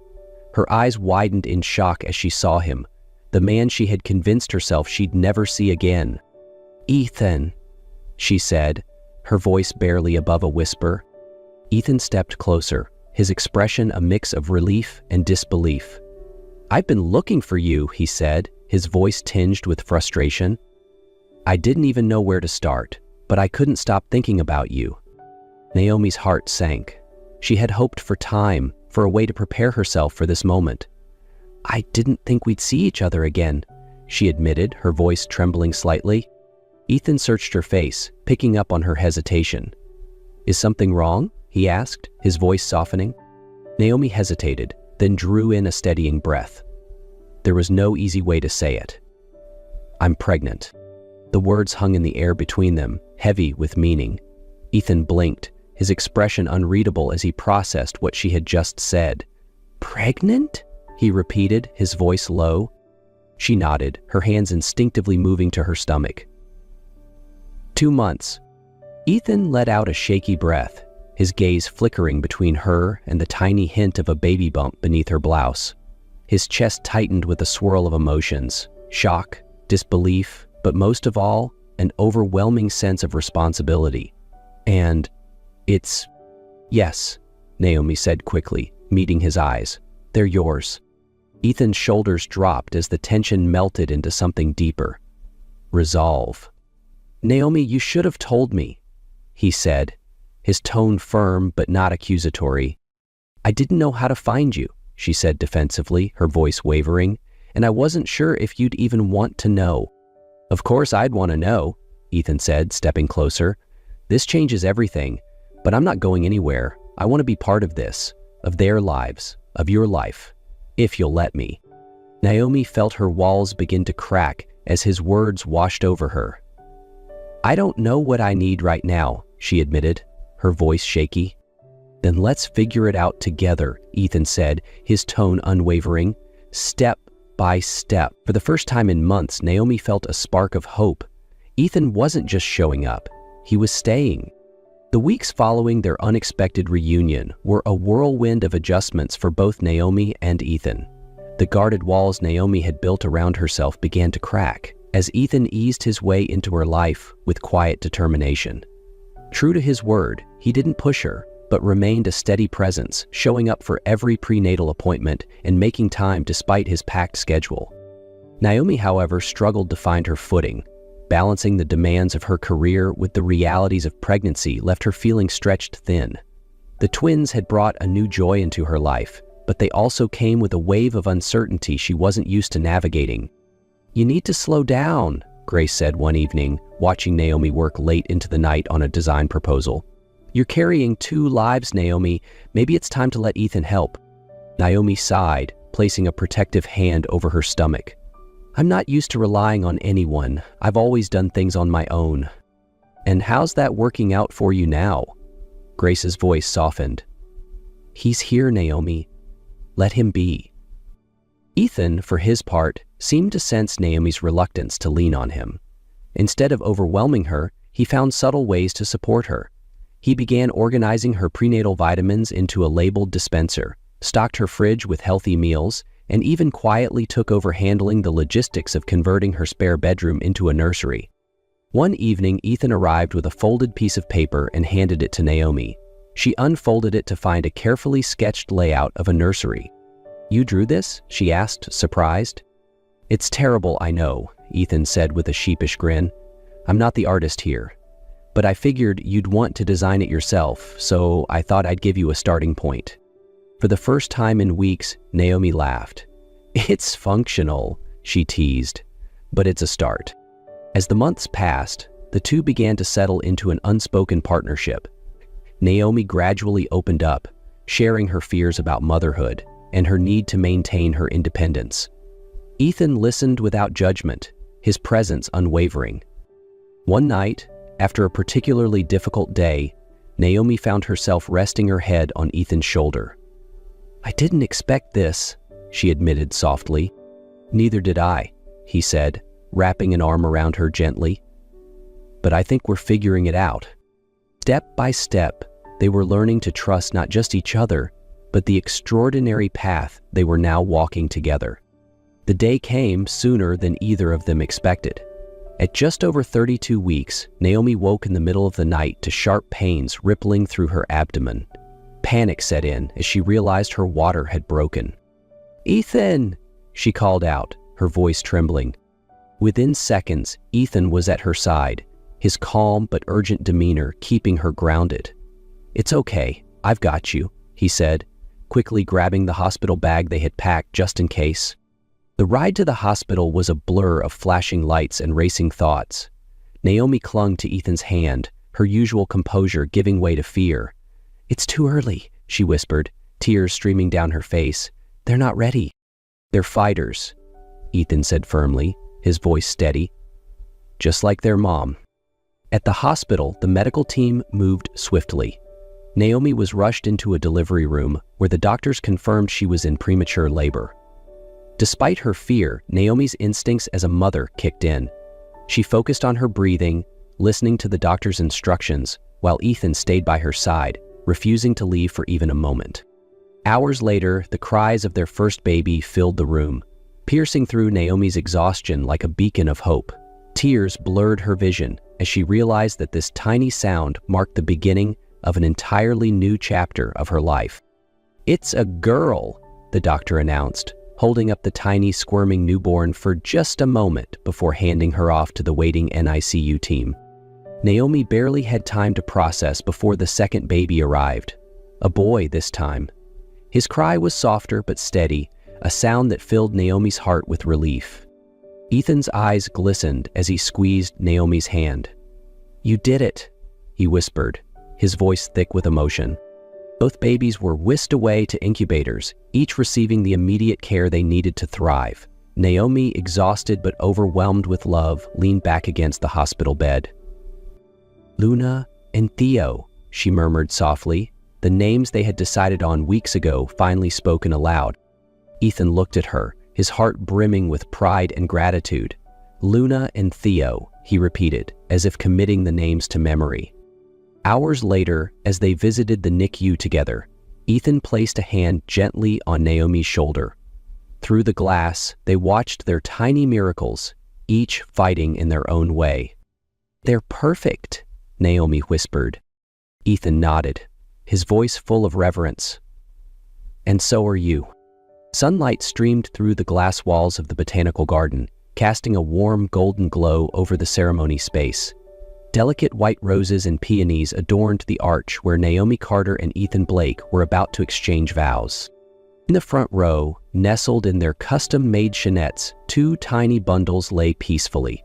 Her eyes widened in shock as she saw him, the man she had convinced herself she'd never see again. "Ethan," she said, her voice barely above a whisper. Ethan stepped closer, his expression a mix of relief and disbelief. "I've been looking for you," he said, his voice tinged with frustration. "I didn't even know where to start, but I couldn't stop thinking about you." Naomi's heart sank. She had hoped for time, for a way to prepare herself for this moment. "I didn't think we'd see each other again," she admitted, her voice trembling slightly. Ethan searched her face, picking up on her hesitation. "Is something wrong?" he asked, his voice softening. Naomi hesitated, then drew in a steadying breath. There was no easy way to say it. "I'm pregnant." The words hung in the air between them, heavy with meaning. Ethan blinked, his expression unreadable as he processed what she had just said. "Pregnant?" he repeated, his voice low. She nodded, her hands instinctively moving to her stomach. 2 months. Ethan let out a shaky breath, his gaze flickering between her and the tiny hint of a baby bump beneath her blouse. His chest tightened with a swirl of emotions, shock, disbelief, but most of all, an overwhelming sense of responsibility. "And it's..." "Yes," Naomi said quickly, meeting his eyes. "They're yours." Ethan's shoulders dropped as the tension melted into something deeper. Resolve. "Naomi, you should have told me," he said, his tone firm but not accusatory. "I didn't know how to find you," she said defensively, her voice wavering, "and I wasn't sure if you'd even want to know." "Of course I'd want to know," Ethan said, stepping closer. "This changes everything, but I'm not going anywhere. I want to be part of this, of their lives, of your life, if you'll let me." Naomi felt her walls begin to crack as his words washed over her. "I don't know what I need right now," she admitted, her voice shaky. "Then let's figure it out together," Ethan said, his tone unwavering, step by step. For the first time in months, Naomi felt a spark of hope. Ethan wasn't just showing up, he was staying. The weeks following their unexpected reunion were a whirlwind of adjustments for both Naomi and Ethan. The guarded walls Naomi had built around herself began to crack, as Ethan eased his way into her life with quiet determination. True to his word, he didn't push her, but remained a steady presence, showing up for every prenatal appointment and making time despite his packed schedule. Naomi, however, struggled to find her footing. Balancing the demands of her career with the realities of pregnancy left her feeling stretched thin. The twins had brought a new joy into her life, but they also came with a wave of uncertainty she wasn't used to navigating. "You need to slow down," Grace said one evening, watching Naomi work late into the night on a design proposal. "You're carrying 2 lives, Naomi. Maybe it's time to let Ethan help." Naomi sighed, placing a protective hand over her stomach. "I'm not used to relying on anyone. I've always done things on my own." "And how's that working out for you now?" Grace's voice softened. "He's here, Naomi. Let him be." Ethan, for his part, seemed to sense Naomi's reluctance to lean on him. Instead of overwhelming her, he found subtle ways to support her. He began organizing her prenatal vitamins into a labeled dispenser, stocked her fridge with healthy meals, and even quietly took over handling the logistics of converting her spare bedroom into a nursery. One evening, Ethan arrived with a folded piece of paper and handed it to Naomi. She unfolded it to find a carefully sketched layout of a nursery. "You drew this?" she asked, surprised. "It's terrible, I know," Ethan said with a sheepish grin. "I'm not the artist here. But I figured you'd want to design it yourself, so I thought I'd give you a starting point." For the first time in weeks, Naomi laughed. "It's functional," she teased, "but it's a start." As the months passed, the two began to settle into an unspoken partnership. Naomi gradually opened up, sharing her fears about motherhood and her need to maintain her independence. Ethan listened without judgment, his presence unwavering. One night, after a particularly difficult day, Naomi found herself resting her head on Ethan's shoulder. "I didn't expect this," she admitted softly. "Neither did I," he said, wrapping an arm around her gently. "But I think we're figuring it out." Step by step, they were learning to trust not just each other, but the extraordinary path they were now walking together. The day came sooner than either of them expected. At just over 32 weeks, Naomi woke in the middle of the night to sharp pains rippling through her abdomen. Panic set in as she realized her water had broken. "Ethan!" she called out, her voice trembling. Within seconds, Ethan was at her side, his calm but urgent demeanor keeping her grounded. "It's okay, I've got you," he said, quickly grabbing the hospital bag they had packed just in case. The ride to the hospital was a blur of flashing lights and racing thoughts. Naomi clung to Ethan's hand, her usual composure giving way to fear. "It's too early," she whispered, tears streaming down her face. "They're not ready." "They're fighters," Ethan said firmly, his voice steady. "Just like their mom." At the hospital, the medical team moved swiftly. Naomi was rushed into a delivery room where the doctors confirmed she was in premature labor. Despite her fear, Naomi's instincts as a mother kicked in. She focused on her breathing, listening to the doctor's instructions, while Ethan stayed by her side, refusing to leave for even a moment. Hours later, the cries of their first baby filled the room, piercing through Naomi's exhaustion like a beacon of hope. Tears blurred her vision as she realized that this tiny sound marked the beginning of an entirely new chapter of her life. "It's a girl," the doctor announced, holding up the tiny, squirming newborn for just a moment before handing her off to the waiting NICU team. Naomi barely had time to process before the second baby arrived. A boy this time. His cry was softer but steady, a sound that filled Naomi's heart with relief. Ethan's eyes glistened as he squeezed Naomi's hand. "You did it," he whispered, his voice thick with emotion. Both babies were whisked away to incubators, each receiving the immediate care they needed to thrive. Naomi, exhausted but overwhelmed with love, leaned back against the hospital bed. "Luna and Theo," she murmured softly, the names they had decided on weeks ago finally spoken aloud. Ethan looked at her, his heart brimming with pride and gratitude. "Luna and Theo," he repeated, as if committing the names to memory. Hours later, as they visited the NICU together, Ethan placed a hand gently on Naomi's shoulder. Through the glass, they watched their tiny miracles, each fighting in their own way. "They're perfect," Naomi whispered. Ethan nodded, his voice full of reverence. "And so are you." Sunlight streamed through the glass walls of the botanical garden, casting a warm golden glow over the ceremony space. Delicate white roses and peonies adorned the arch where Naomi Carter and Ethan Blake were about to exchange vows. In the front row, nestled in their custom-made chinettes, two tiny bundles lay peacefully.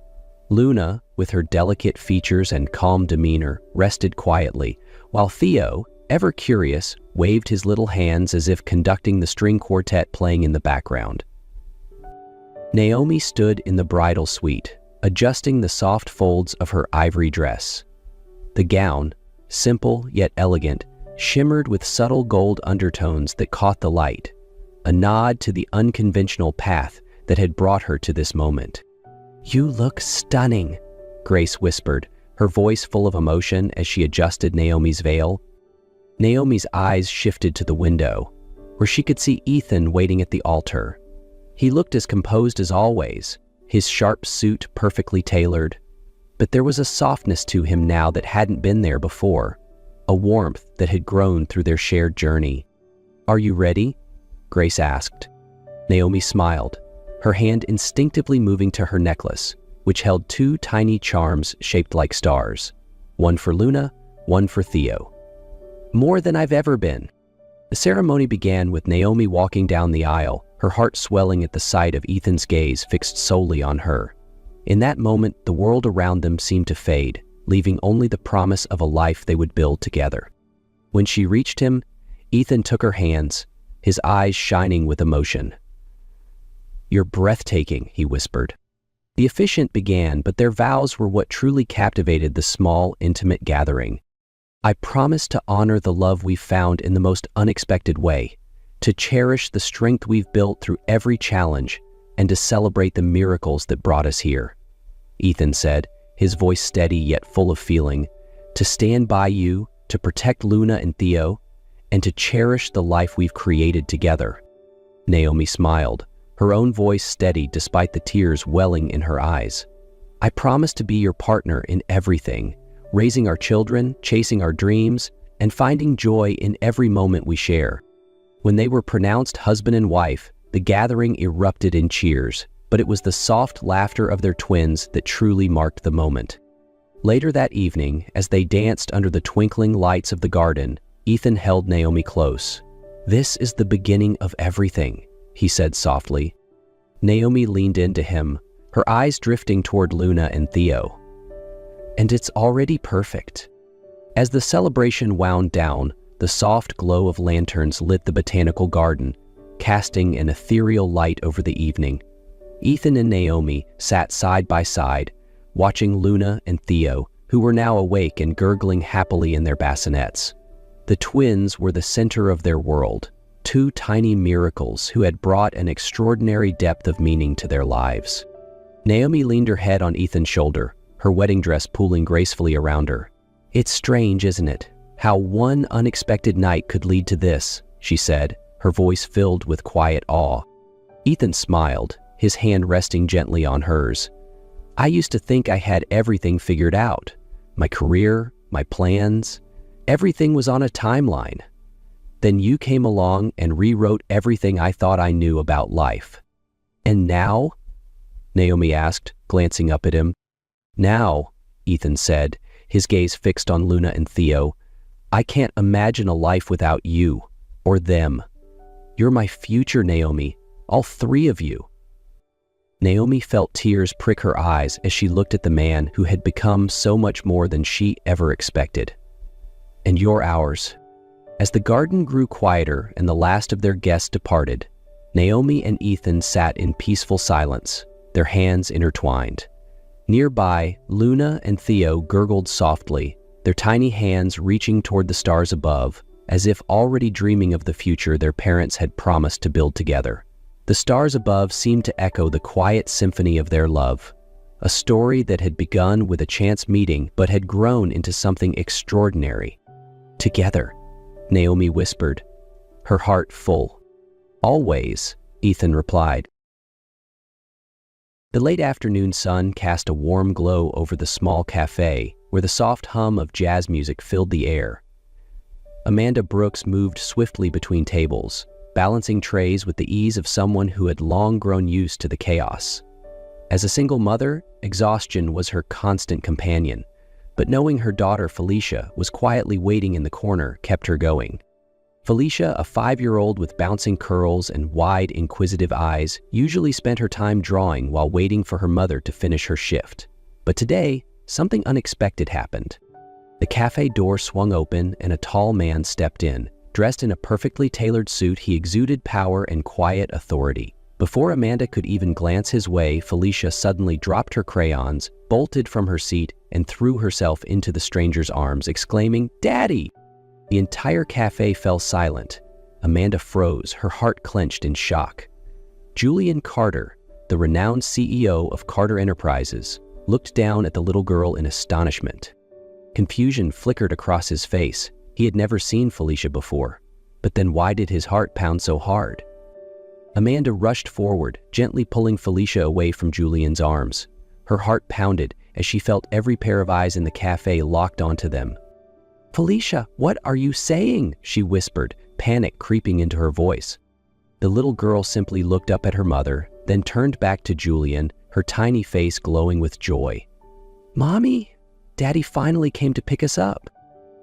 Luna, with her delicate features and calm demeanor, rested quietly, while Theo, ever curious, waved his little hands as if conducting the string quartet playing in the background. Naomi stood in the bridal suite, adjusting the soft folds of her ivory dress. The gown, simple yet elegant, shimmered with subtle gold undertones that caught the light, a nod to the unconventional path that had brought her to this moment. "You look stunning," Grace whispered, her voice full of emotion as she adjusted Naomi's veil. Naomi's eyes shifted to the window, where she could see Ethan waiting at the altar. He looked as composed as always, his sharp suit perfectly tailored, but there was a softness to him now that hadn't been there before, a warmth that had grown through their shared journey. "Are you ready?" Grace asked. Naomi smiled, her hand instinctively moving to her necklace, which held two tiny charms shaped like stars, one for Luna, one for Theo. "More than I've ever been." The ceremony began with Naomi walking down the aisle, her heart swelling at the sight of Ethan's gaze fixed solely on her. In that moment, the world around them seemed to fade, leaving only the promise of a life they would build together. When she reached him, Ethan took her hands, his eyes shining with emotion. "You're breathtaking," he whispered. The officiant began, but their vows were what truly captivated the small, intimate gathering. "I promise to honor the love we've found in the most unexpected way, to cherish the strength we've built through every challenge, and to celebrate the miracles that brought us here," Ethan said, his voice steady yet full of feeling, "to stand by you, to protect Luna and Theo, and to cherish the life we've created together." Naomi smiled, her own voice steady despite the tears welling in her eyes. "I promise to be your partner in everything, raising our children, chasing our dreams, and finding joy in every moment we share." When they were pronounced husband and wife, the gathering erupted in cheers, but it was the soft laughter of their twins that truly marked the moment. Later that evening, as they danced under the twinkling lights of the garden, Ethan held Naomi close. "This is the beginning of everything," he said softly. Naomi leaned into him, her eyes drifting toward Luna and Theo. "And it's already perfect." As the celebration wound down, the soft glow of lanterns lit the botanical garden, casting an ethereal light over the evening. Ethan and Naomi sat side by side, watching Luna and Theo, who were now awake and gurgling happily in their bassinets. The twins were the center of their world, two tiny miracles who had brought an extraordinary depth of meaning to their lives. Naomi leaned her head on Ethan's shoulder, her wedding dress pooling gracefully around her. "It's strange, isn't it? How one unexpected night could lead to this," she said, her voice filled with quiet awe. Ethan smiled, his hand resting gently on hers. "I used to think I had everything figured out. My career, my plans, everything was on a timeline. Then you came along and rewrote everything I thought I knew about life." "And now?" Naomi asked, glancing up at him. "Now," Ethan said, his gaze fixed on Luna and Theo, "I can't imagine a life without you, or them. You're my future, Naomi, all three of you." Naomi felt tears prick her eyes as she looked at the man who had become so much more than she ever expected. "And you're ours." As the garden grew quieter and the last of their guests departed, Naomi and Ethan sat in peaceful silence, their hands intertwined. Nearby, Luna and Theo gurgled softly, their tiny hands reaching toward the stars above, as if already dreaming of the future their parents had promised to build together. The stars above seemed to echo the quiet symphony of their love, a story that had begun with a chance meeting but had grown into something extraordinary. "Together," Naomi whispered, her heart full. "Always," Ethan replied. The late afternoon sun cast a warm glow over the small cafe, where the soft hum of jazz music filled the air. Amanda Brooks moved swiftly between tables, balancing trays with the ease of someone who had long grown used to the chaos. As a single mother, exhaustion was her constant companion, but knowing her daughter Felicia was quietly waiting in the corner kept her going. Felicia, a 5-year-old with bouncing curls and wide, inquisitive eyes, usually spent her time drawing while waiting for her mother to finish her shift. But today, something unexpected happened. The cafe door swung open and a tall man stepped in. Dressed in a perfectly tailored suit, he exuded power and quiet authority. Before Amanda could even glance his way, Felicia suddenly dropped her crayons, bolted from her seat, and threw herself into the stranger's arms, exclaiming, "Daddy!" The entire cafe fell silent. Amanda froze, her heart clenched in shock. Julian Carter, the renowned CEO of Carter Enterprises, looked down at the little girl in astonishment. Confusion flickered across his face. He had never seen Felicia before. But then why did his heart pound so hard? Amanda rushed forward, gently pulling Felicia away from Julian's arms. Her heart pounded as she felt every pair of eyes in the cafe locked onto them. "Felicia, what are you saying?" she whispered, panic creeping into her voice. The little girl simply looked up at her mother, then turned back to Julian, her tiny face glowing with joy. "Mommy, Daddy finally came to pick us up."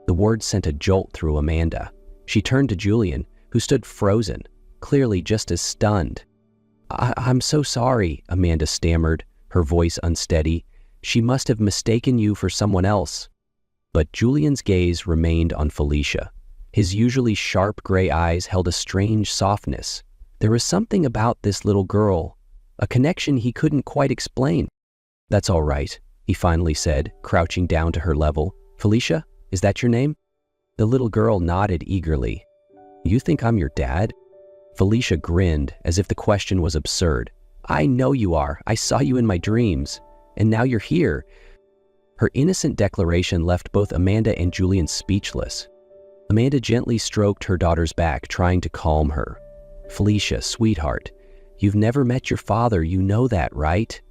The words sent a jolt through Amanda. She turned to Julian, who stood frozen, clearly just as stunned. I'm so sorry," Amanda stammered, her voice unsteady. "She must have mistaken you for someone else." But Julian's gaze remained on Felicia. His usually sharp gray eyes held a strange softness. There was something about this little girl, a connection he couldn't quite explain. "That's all right," he finally said, crouching down to her level. "Felicia, is that your name?" The little girl nodded eagerly. "You think I'm your dad?" Felicia grinned, as if the question was absurd. "I know you are. I saw you in my dreams. And now you're here." Her innocent declaration left both Amanda and Julian speechless. Amanda gently stroked her daughter's back, trying to calm her. "Felicia, sweetheart, you've never met your father, you know that, right?"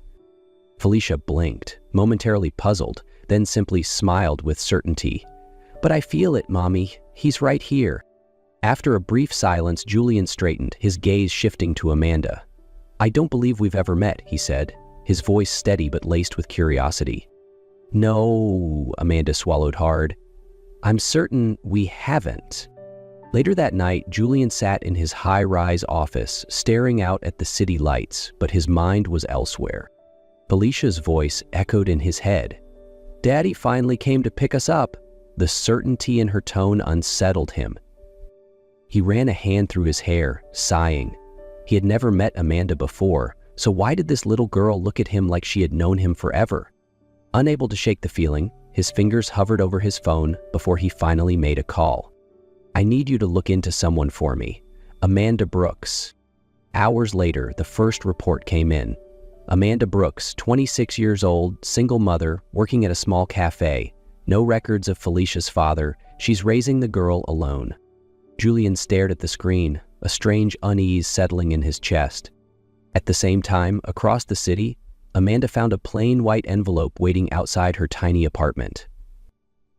Felicia blinked, momentarily puzzled, then simply smiled with certainty. "But I feel it, Mommy. He's right here." After a brief silence, Julian straightened, his gaze shifting to Amanda. "I don't believe we've ever met," he said, his voice steady but laced with curiosity. "No," Amanda swallowed hard. "I'm certain we haven't." Later that night, Julian sat in his high-rise office, staring out at the city lights, but his mind was elsewhere. Felicia's voice echoed in his head. "Daddy finally came to pick us up." The certainty in her tone unsettled him. He ran a hand through his hair, sighing. He had never met Amanda before, so why did this little girl look at him like she had known him forever? Unable to shake the feeling, his fingers hovered over his phone before he finally made a call. "I need you to look into someone for me. Amanda Brooks." Hours later, the first report came in. Amanda Brooks, 26 years old, single mother, working at a small cafe. No records of Felicia's father. She's raising the girl alone. Julian stared at the screen, a strange unease settling in his chest. At the same time, across the city, Amanda found a plain white envelope waiting outside her tiny apartment.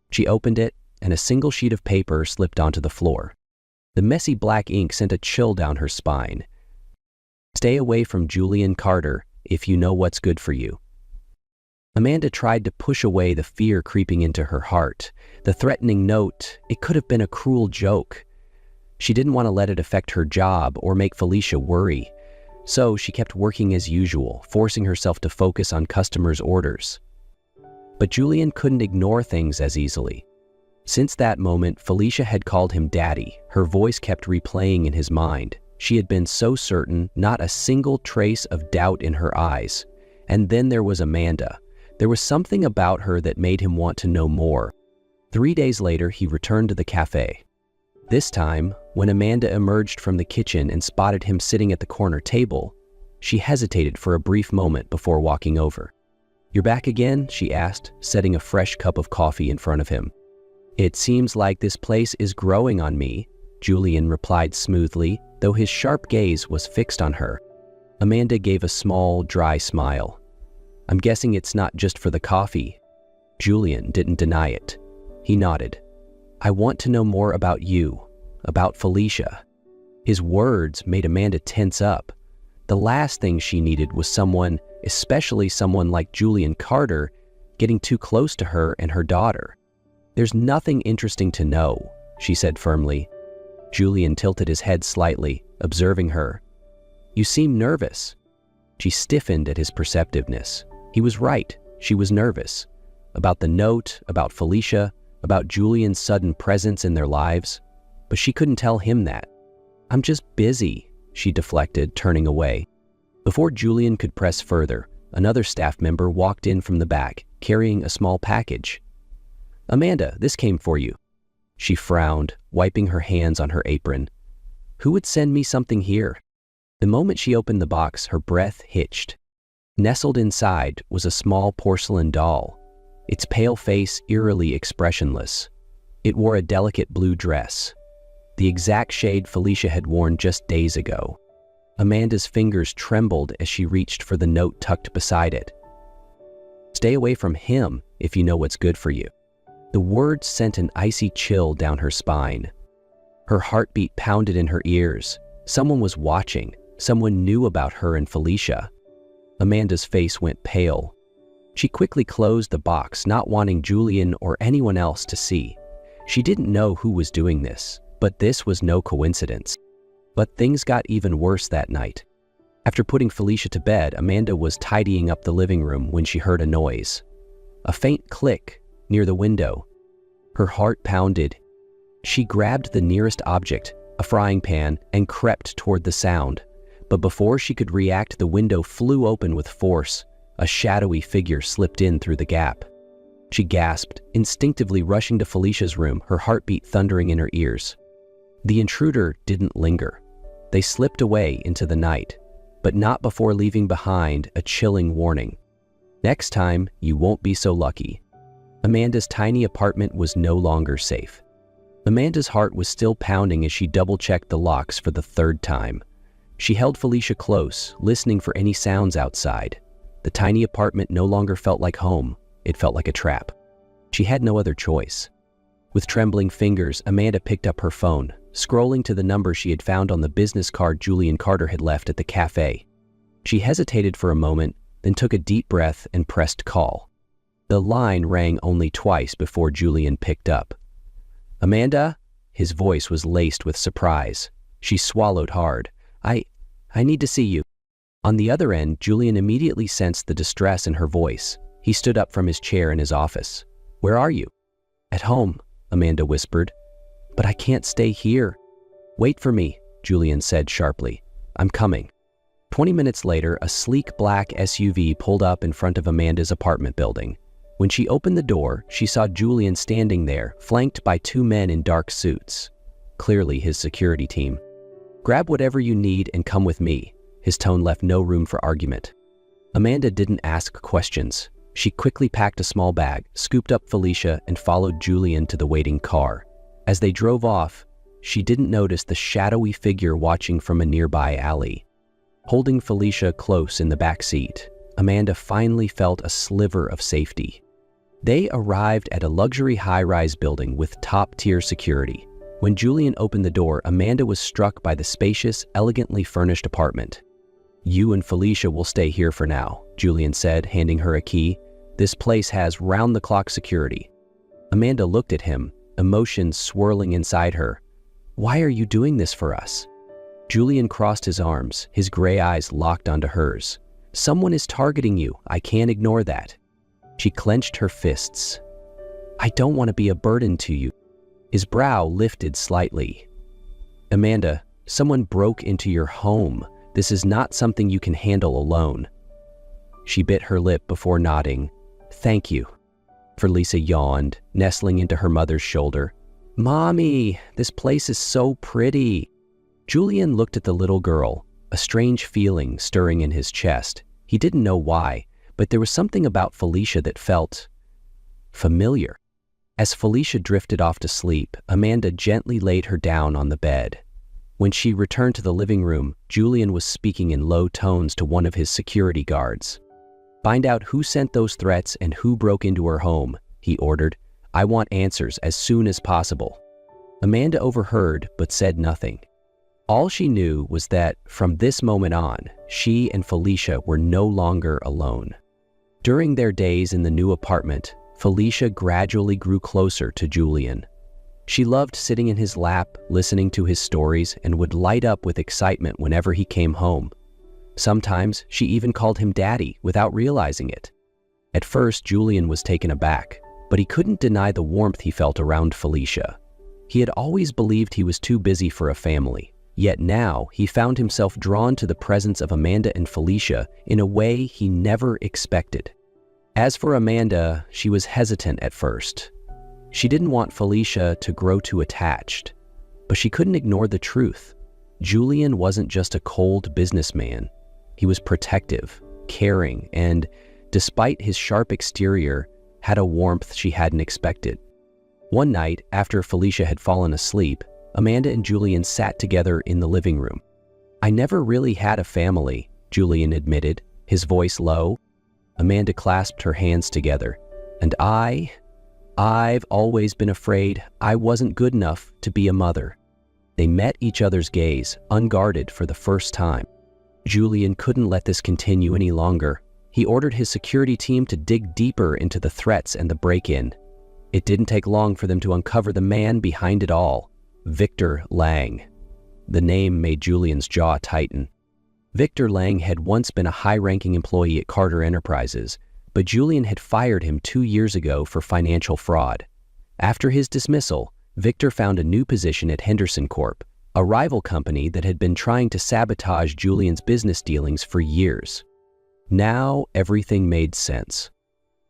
She opened it, and a single sheet of paper slipped onto the floor. The messy black ink sent a chill down her spine. "Stay away from Julian Carter if you know what's good for you." Amanda tried to push away the fear creeping into her heart. The threatening note, it could have been a cruel joke. She didn't want to let it affect her job or make Felicia worry. So she kept working as usual, forcing herself to focus on customers' orders. But Julian couldn't ignore things as easily. Since that moment, Felicia had called him Daddy. Her voice kept replaying in his mind. She had been so certain, not a single trace of doubt in her eyes. And then there was Amanda. There was something about her that made him want to know more. 3 days later, he returned to the cafe. This time, when Amanda emerged from the kitchen and spotted him sitting at the corner table, she hesitated for a brief moment before walking over. "You're back again?" she asked, setting a fresh cup of coffee in front of him. "It seems like this place is growing on me," Julian replied smoothly, though his sharp gaze was fixed on her. Amanda gave a small, dry smile. I'm guessing it's not just for the coffee. Julian didn't deny it. He nodded. I want to know more about you, about Felicia. His words made Amanda tense up. The last thing she needed was someone, especially someone like Julian Carter, getting too close to her and her daughter. There's nothing interesting to know, she said firmly. Julian tilted his head slightly, observing her. You seem nervous. She stiffened at his perceptiveness. He was right. She was nervous. About the note, about Felicia, about Julian's sudden presence in their lives. But she couldn't tell him that. I'm just busy, she deflected, turning away. Before Julian could press further, another staff member walked in from the back, carrying a small package. Amanda, this came for you. She frowned, wiping her hands on her apron. Who would send me something here? The moment she opened the box, her breath hitched. Nestled inside was a small porcelain doll, its pale face eerily expressionless. It wore a delicate blue dress, the exact shade Felicia had worn just days ago. Amanda's fingers trembled as she reached for the note tucked beside it. Stay away from him if you know what's good for you. The words sent an icy chill down her spine. Her heartbeat pounded in her ears. Someone was watching. Someone knew about her and Felicia. Amanda's face went pale. She quickly closed the box, not wanting Julian or anyone else to see. She didn't know who was doing this, but this was no coincidence. But things got even worse that night. After putting Felicia to bed, Amanda was tidying up the living room when she heard a noise. A faint click near the window. Her heart pounded. She grabbed the nearest object, a frying pan, and crept toward the sound. But before she could react, the window flew open with force. A shadowy figure slipped in through the gap. She gasped, instinctively rushing to Felicia's room, her heartbeat thundering in her ears. The intruder didn't linger. They slipped away into the night, but not before leaving behind a chilling warning. Next time, you won't be so lucky. Amanda's tiny apartment was no longer safe. Amanda's heart was still pounding as she double-checked the locks for the third time. She held Felicia close, listening for any sounds outside. The tiny apartment no longer felt like home. It felt like a trap. She had no other choice. With trembling fingers, Amanda picked up her phone, scrolling to the number she had found on the business card Julian Carter had left at the cafe. She hesitated for a moment, then took a deep breath and pressed call. The line rang only twice before Julian picked up. Amanda? His voice was laced with surprise. She swallowed hard. I need to see you. On the other end, Julian immediately sensed the distress in her voice. He stood up from his chair in his office. Where are you? At home, Amanda whispered. But I can't stay here. Wait for me, Julian said sharply. I'm coming. 20 minutes later, a sleek black SUV pulled up in front of Amanda's apartment building. When she opened the door, she saw Julian standing there, flanked by two men in dark suits. Clearly his security team. Grab whatever you need and come with me. His tone left no room for argument. Amanda didn't ask questions. She quickly packed a small bag, scooped up Felicia, and followed Julian to the waiting car. As they drove off, she didn't notice the shadowy figure watching from a nearby alley. Holding Felicia close in the back seat, Amanda finally felt a sliver of safety. They arrived at a luxury high-rise building with top-tier security. When Julian opened the door, Amanda was struck by the spacious, elegantly furnished apartment. You and Felicia will stay here for now, Julian said, handing her a key. This place has round-the-clock security. Amanda looked at him, emotions swirling inside her. Why are you doing this for us? Julian crossed his arms, his gray eyes locked onto hers. Someone is targeting you. I can't ignore that. She clenched her fists. I don't want to be a burden to you. His brow lifted slightly. Amanda, someone broke into your home. This is not something you can handle alone. She bit her lip before nodding. Thank you. Felicia yawned, nestling into her mother's shoulder. Mommy, this place is so pretty. Julian looked at the little girl, a strange feeling stirring in his chest. He didn't know why, but there was something about Felicia that felt familiar. As Felicia drifted off to sleep, Amanda gently laid her down on the bed. When she returned to the living room, Julian was speaking in low tones to one of his security guards. "Find out who sent those threats and who broke into her home," he ordered. "I want answers as soon as possible." Amanda overheard but said nothing. All she knew was that, from this moment on, she and Felicia were no longer alone. During their days in the new apartment, Felicia gradually grew closer to Julian. She loved sitting in his lap, listening to his stories, and would light up with excitement whenever he came home. Sometimes she even called him Daddy without realizing it. At first, Julian was taken aback, but he couldn't deny the warmth he felt around Felicia. He had always believed he was too busy for a family, yet now he found himself drawn to the presence of Amanda and Felicia in a way he never expected. As for Amanda, she was hesitant at first. She didn't want Felicia to grow too attached, but she couldn't ignore the truth. Julian wasn't just a cold businessman. He was protective, caring, and, despite his sharp exterior, had a warmth she hadn't expected. One night, after Felicia had fallen asleep, Amanda and Julian sat together in the living room. "I never really had a family," Julian admitted, his voice low. Amanda clasped her hands together. "And I've always been afraid I wasn't good enough to be a mother." They met each other's gaze, unguarded for the first time. Julian couldn't let this continue any longer. He ordered his security team to dig deeper into the threats and the break-in. It didn't take long for them to uncover the man behind it all, Victor Lang. The name made Julian's jaw tighten. Victor Lang had once been a high-ranking employee at Carter Enterprises, but Julian had fired him 2 years ago for financial fraud. After his dismissal, Victor found a new position at Henderson Corp., a rival company that had been trying to sabotage Julian's business dealings for years. Now everything made sense.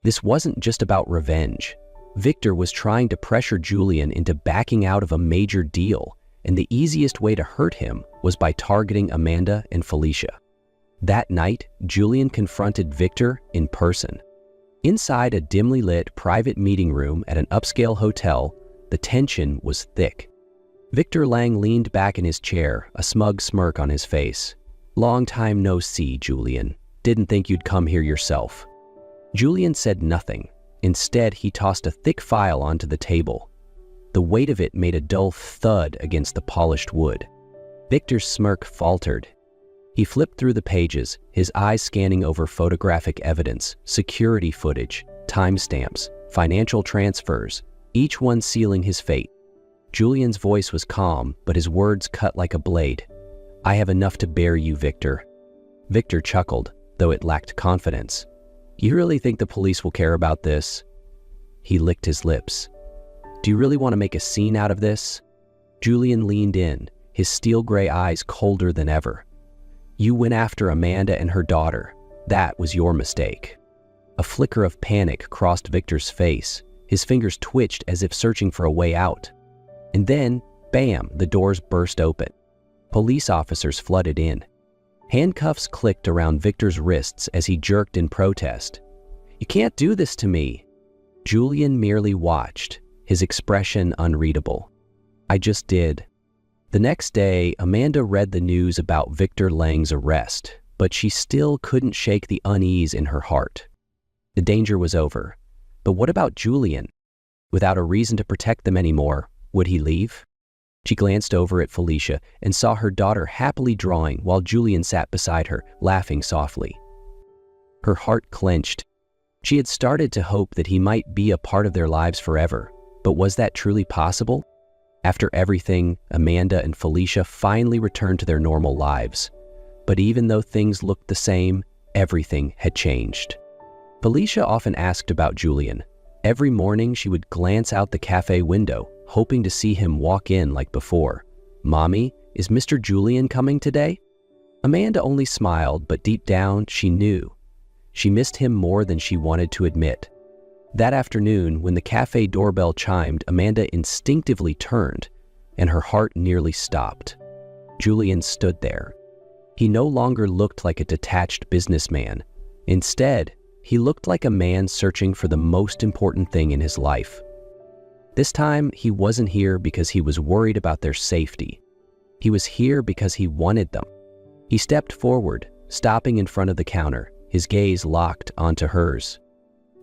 This wasn't just about revenge. Victor was trying to pressure Julian into backing out of a major deal, and the easiest way to hurt him was by targeting Amanda and Felicia. That night, Julian confronted Victor in person. Inside a dimly lit private meeting room at an upscale hotel, the tension was thick. Victor Lang leaned back in his chair, a smug smirk on his face. "Long time no see, Julian. Didn't think you'd come here yourself." Julian said nothing. Instead, he tossed a thick file onto the table. The weight of it made a dull thud against the polished wood. Victor's smirk faltered. He flipped through the pages, his eyes scanning over photographic evidence, security footage, timestamps, financial transfers, each one sealing his fate. Julian's voice was calm, but his words cut like a blade. "I have enough to bear you, Victor." Victor chuckled, though it lacked confidence. "You really think the police will care about this?" He licked his lips. "Do you really want to make a scene out of this?" Julian leaned in, his steel gray eyes colder than ever. "You went after Amanda and her daughter. That was your mistake." A flicker of panic crossed Victor's face. His fingers twitched as if searching for a way out. And then, bam, the doors burst open. Police officers flooded in. Handcuffs clicked around Victor's wrists as he jerked in protest. "You can't do this to me." Julian merely watched, his expression unreadable. "I just did." The next day, Amanda read the news about Victor Lang's arrest, but she still couldn't shake the unease in her heart. The danger was over. But what about Julian? Without a reason to protect them anymore, would he leave? She glanced over at Felicia and saw her daughter happily drawing while Julian sat beside her, laughing softly. Her heart clenched. She had started to hope that he might be a part of their lives forever, but was that truly possible? After everything, Amanda and Felicia finally returned to their normal lives. But even though things looked the same, everything had changed. Felicia often asked about Julian. Every morning she would glance out the cafe window, hoping to see him walk in like before. "Mommy, is Mr. Julian coming today?" Amanda only smiled, but deep down she knew. She missed him more than she wanted to admit. That afternoon, when the cafe doorbell chimed, Amanda instinctively turned, and her heart nearly stopped. Julian stood there. He no longer looked like a detached businessman. Instead, he looked like a man searching for the most important thing in his life. This time, he wasn't here because he was worried about their safety. He was here because he wanted them. He stepped forward, stopping in front of the counter, his gaze locked onto hers.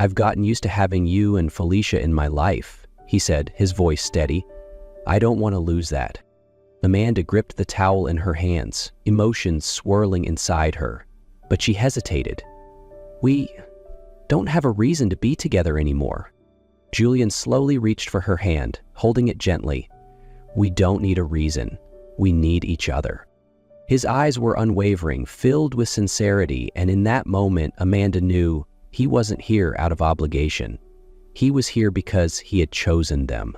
"I've gotten used to having you and Felicia in my life," he said, his voice steady. "I don't want to lose that." Amanda gripped the towel in her hands, emotions swirling inside her. But she hesitated. "We don't have a reason to be together anymore." Julian slowly reached for her hand, holding it gently. "We don't need a reason. We need each other." His eyes were unwavering, filled with sincerity, and in that moment, Amanda knew he wasn't here out of obligation. He was here because he had chosen them.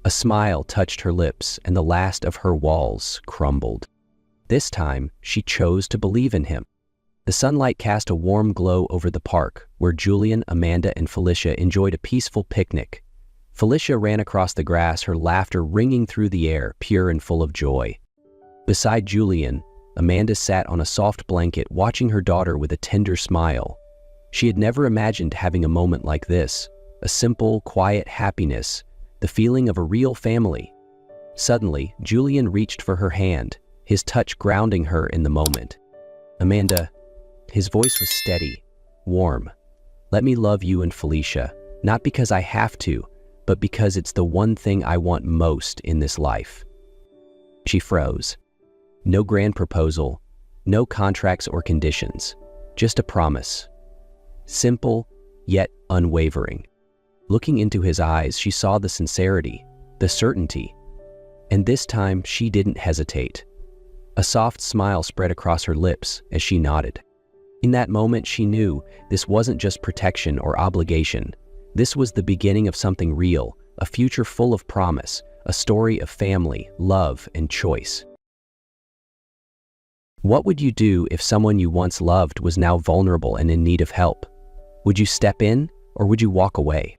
A smile touched her lips, and the last of her walls crumbled. This time, she chose to believe in him. The sunlight cast a warm glow over the park, where Julian, Amanda, and Felicia enjoyed a peaceful picnic. Felicia ran across the grass, her laughter ringing through the air, pure and full of joy. Beside Julian, Amanda sat on a soft blanket, watching her daughter with a tender smile. She had never imagined having a moment like this, a simple, quiet happiness, the feeling of a real family. Suddenly, Julian reached for her hand, his touch grounding her in the moment. "Amanda," his voice was steady, warm. "Let me love you and Felicia, not because I have to, but because it's the one thing I want most in this life." She froze. No grand proposal, no contracts or conditions, just a promise. Simple, yet unwavering. Looking into his eyes, she saw the sincerity, the certainty. And this time, she didn't hesitate. A soft smile spread across her lips as she nodded. In that moment, she knew this wasn't just protection or obligation. This was the beginning of something real, a future full of promise, a story of family, love, and choice. What would you do if someone you once loved was now vulnerable and in need of help? Would you step in, or would you walk away?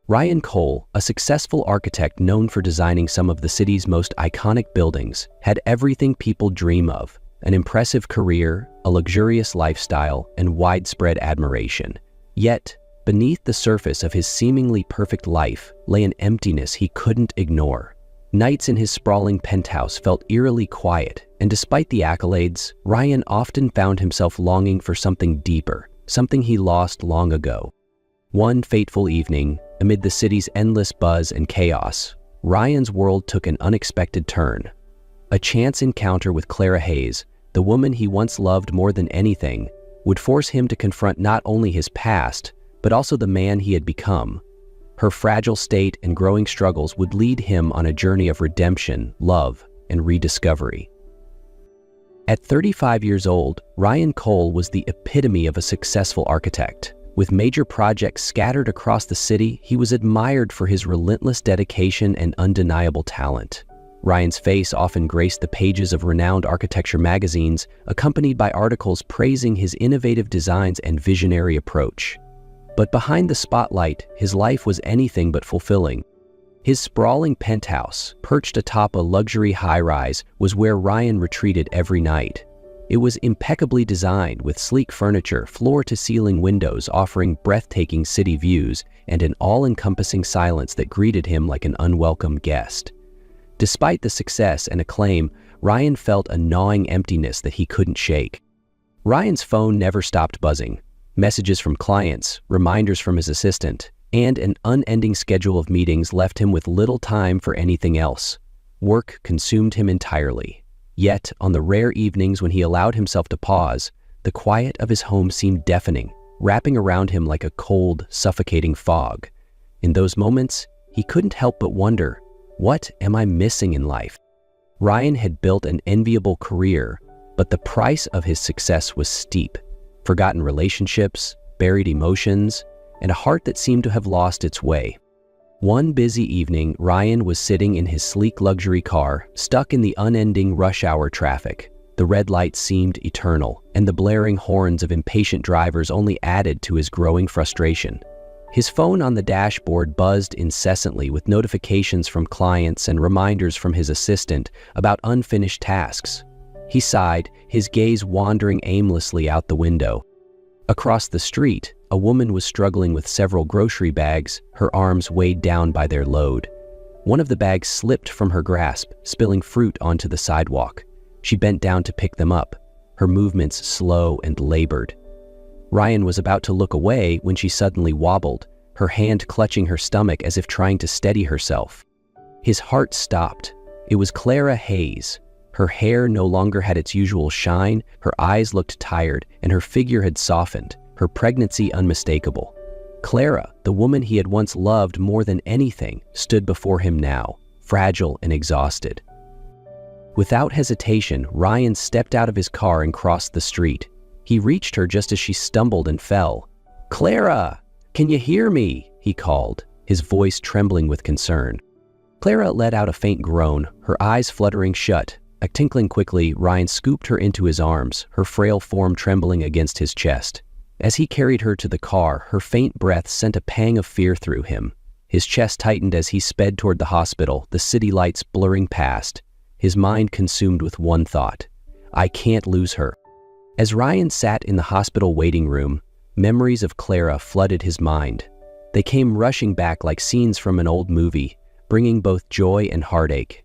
Ryan Cole, a successful architect known for designing some of the city's most iconic buildings, had everything people dream of: an impressive career, a luxurious lifestyle, and widespread admiration. Yet, beneath the surface of his seemingly perfect life lay an emptiness he couldn't ignore. Nights in his sprawling penthouse felt eerily quiet, and despite the accolades, Ryan often found himself longing for something deeper, something he lost long ago. One fateful evening, amid the city's endless buzz and chaos, Ryan's world took an unexpected turn. A chance encounter with Clara Hayes, the woman he once loved more than anything, would force him to confront not only his past, but also the man he had become. Her fragile state and growing struggles would lead him on a journey of redemption, love, and rediscovery. At 35 years old, Ryan Cole was the epitome of a successful architect. With major projects scattered across the city, he was admired for his relentless dedication and undeniable talent. Ryan's face often graced the pages of renowned architecture magazines, accompanied by articles praising his innovative designs and visionary approach. But behind the spotlight, his life was anything but fulfilling. His sprawling penthouse, perched atop a luxury high-rise, was where Ryan retreated every night. It was impeccably designed, with sleek furniture, floor-to-ceiling windows offering breathtaking city views, and an all-encompassing silence that greeted him like an unwelcome guest. Despite the success and acclaim, Ryan felt a gnawing emptiness that he couldn't shake. Ryan's phone never stopped buzzing. Messages from clients, reminders from his assistant, and an unending schedule of meetings left him with little time for anything else. Work consumed him entirely. Yet, on the rare evenings when he allowed himself to pause, the quiet of his home seemed deafening, wrapping around him like a cold, suffocating fog. In those moments, he couldn't help but wonder, what am I missing in life? Ryan had built an enviable career, but the price of his success was steep. Forgotten relationships, buried emotions, and a heart that seemed to have lost its way. One busy evening, Ryan was sitting in his sleek luxury car, stuck in the unending rush hour traffic. The red lights seemed eternal, and the blaring horns of impatient drivers only added to his growing frustration. His phone on the dashboard buzzed incessantly with notifications from clients and reminders from his assistant about unfinished tasks. He sighed, his gaze wandering aimlessly out the window. Across the street, a woman was struggling with several grocery bags, her arms weighed down by their load. One of the bags slipped from her grasp, spilling fruit onto the sidewalk. She bent down to pick them up, her movements slow and labored. Ryan was about to look away when she suddenly wobbled, her hand clutching her stomach as if trying to steady herself. His heart stopped. It was Clara Hayes. Her hair no longer had its usual shine, her eyes looked tired, and her figure had softened, her pregnancy unmistakable. Clara, the woman he had once loved more than anything, stood before him now, fragile and exhausted. Without hesitation, Ryan stepped out of his car and crossed the street. He reached her just as she stumbled and fell. "Clara, can you hear me?" he called, his voice trembling with concern. Clara let out a faint groan, her eyes fluttering shut. Tinkling quickly, Ryan scooped her into his arms, her frail form trembling against his chest. As he carried her to the car, her faint breath sent a pang of fear through him. His chest tightened as he sped toward the hospital, the city lights blurring past, his mind consumed with one thought: I can't lose her. As Ryan sat in the hospital waiting room, memories of Clara flooded his mind. They came rushing back like scenes from an old movie, bringing both joy and heartache.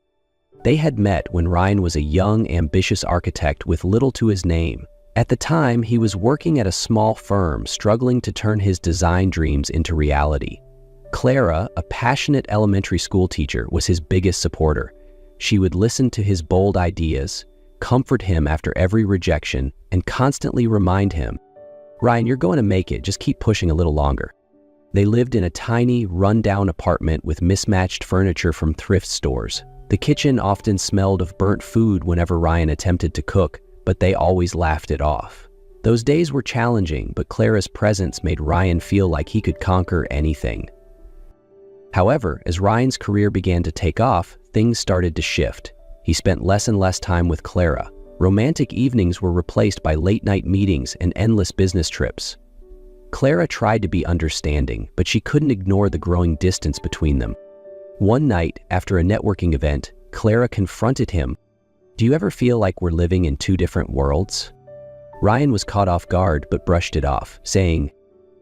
They had met when Ryan was a young, ambitious architect with little to his name. At the time, he was working at a small firm, struggling to turn his design dreams into reality. Clara, a passionate elementary school teacher, was his biggest supporter. She would listen to his bold ideas, comfort him after every rejection, and constantly remind him, "Ryan, you're going to make it, just keep pushing a little longer." They lived in a tiny, run-down apartment with mismatched furniture from thrift stores. The kitchen often smelled of burnt food whenever Ryan attempted to cook, but they always laughed it off. Those days were challenging, but Clara's presence made Ryan feel like he could conquer anything. However, as Ryan's career began to take off, things started to shift. He spent less and less time with Clara. Romantic evenings were replaced by late-night meetings and endless business trips. Clara tried to be understanding, but she couldn't ignore the growing distance between them. One night, after a networking event, Clara confronted him. "Do you ever feel like we're living in two different worlds?" Ryan was caught off guard but brushed it off, saying,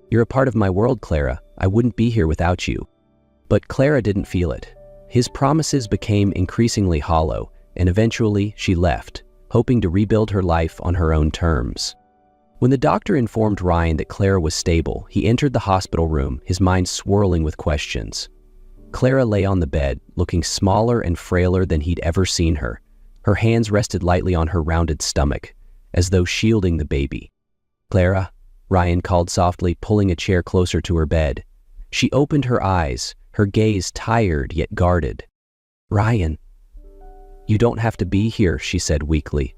"You're a part of my world, Clara. I wouldn't be here without you." But Clara didn't feel it. His promises became increasingly hollow, and eventually she left, hoping to rebuild her life on her own terms. When the doctor informed Ryan that Clara was stable, he entered the hospital room, his mind swirling with questions. Clara lay on the bed, looking smaller and frailer than he'd ever seen her. Her hands rested lightly on her rounded stomach, as though shielding the baby. "Clara," Ryan called softly, pulling a chair closer to her bed. She opened her eyes, her gaze tired yet guarded. "Ryan." "You don't have to be here," she said weakly.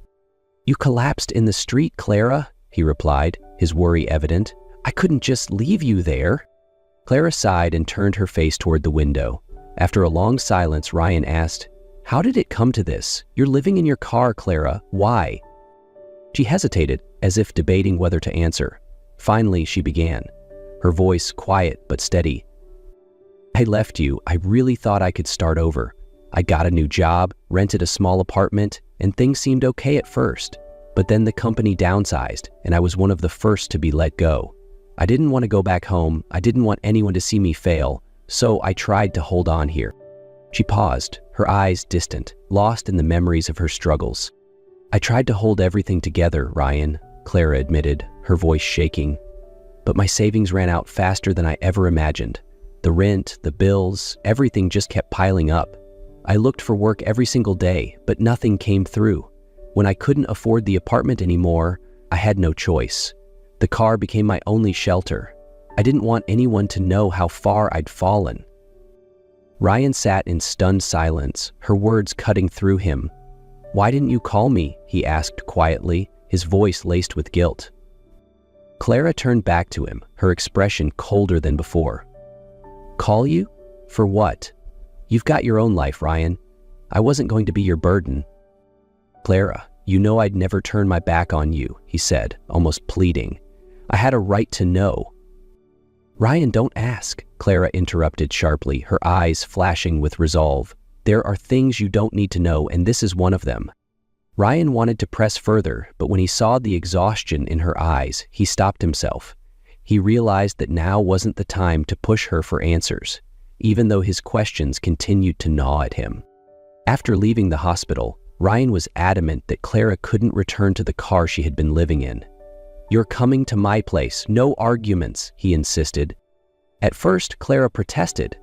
"You collapsed in the street, Clara," he replied, his worry evident. "I couldn't just leave you there." Clara sighed and turned her face toward the window. After a long silence, Ryan asked, "How did it come to this? You're living in your car, Clara. Why?" She hesitated, as if debating whether to answer. Finally, she began, her voice quiet but steady. "I left you. I really thought I could start over. I got a new job, rented a small apartment, and things seemed okay at first. But then the company downsized, and I was one of the first to be let go. I didn't want to go back home. I didn't want anyone to see me fail, so I tried to hold on here." She paused, her eyes distant, lost in the memories of her struggles. "I tried to hold everything together, Ryan," Clara admitted, her voice shaking. "But my savings ran out faster than I ever imagined. The rent, the bills, everything just kept piling up. I looked for work every single day, but nothing came through. When I couldn't afford the apartment anymore, I had no choice. The car became my only shelter. I didn't want anyone to know how far I'd fallen." Ryan sat in stunned silence, her words cutting through him. "Why didn't you call me?" he asked quietly, his voice laced with guilt. Clara turned back to him, her expression colder than before. "Call you? For what? You've got your own life, Ryan. I wasn't going to be your burden." "Clara, you know I'd never turn my back on you," he said, almost pleading. "I had a right to know." "Ryan, don't ask," Clara interrupted sharply, her eyes flashing with resolve. "There are things you don't need to know, and this is one of them." Ryan wanted to press further, but when he saw the exhaustion in her eyes, he stopped himself. He realized that now wasn't the time to push her for answers. even though his questions continued to gnaw at him. After leaving the hospital, Ryan was adamant that Clara couldn't return to the car she had been living in. "You're coming to my place, no arguments," he insisted. At first, Clara protested.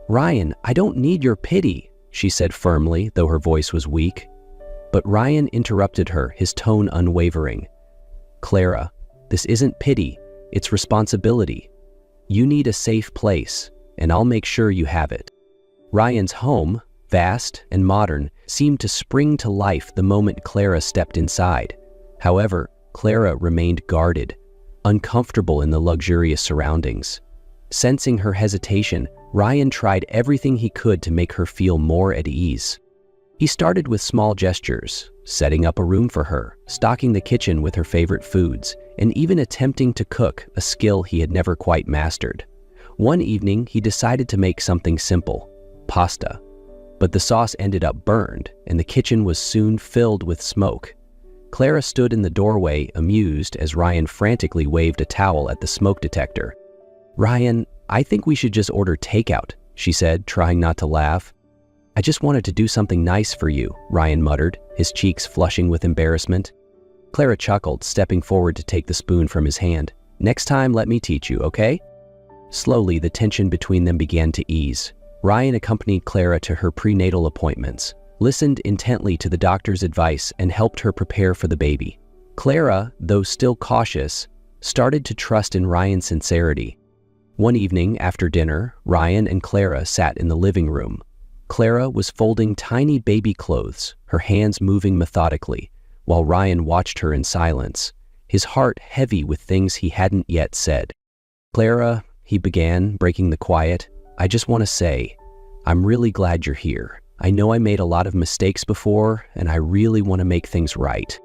"Ryan, I don't need your pity," she said firmly, though her voice was weak. But Ryan interrupted her, his tone unwavering. "Clara, this isn't pity, it's responsibility. You need a safe place, and I'll make sure you have it." Ryan's home, vast and modern, seemed to spring to life the moment Clara stepped inside. However, Clara remained guarded, uncomfortable in the luxurious surroundings. Sensing her hesitation, Ryan tried everything he could to make her feel more at ease. He started with small gestures, setting up a room for her, stocking the kitchen with her favorite foods, and even attempting to cook, a skill he had never quite mastered. One evening, he decided to make something simple, pasta. But the sauce ended up burned, and the kitchen was soon filled with smoke. Clara stood in the doorway, amused, as Ryan frantically waved a towel at the smoke detector. "Ryan, I think we should just order takeout," she said, trying not to laugh. "I just wanted to do something nice for you," Ryan muttered, his cheeks flushing with embarrassment. Clara chuckled, stepping forward to take the spoon from his hand. "Next time, let me teach you, okay?" Slowly, the tension between them began to ease. Ryan accompanied Clara to her prenatal appointments, listened intently to the doctor's advice, and helped her prepare for the baby. Clara, though still cautious, started to trust in Ryan's sincerity. One evening, after dinner, Ryan and Clara sat in the living room. Clara was folding tiny baby clothes, her hands moving methodically, while Ryan watched her in silence, his heart heavy with things he hadn't yet said. "Clara," he began, breaking the quiet, "I just want to say, I'm really glad you're here. I know I made a lot of mistakes before, and I really want to make things right."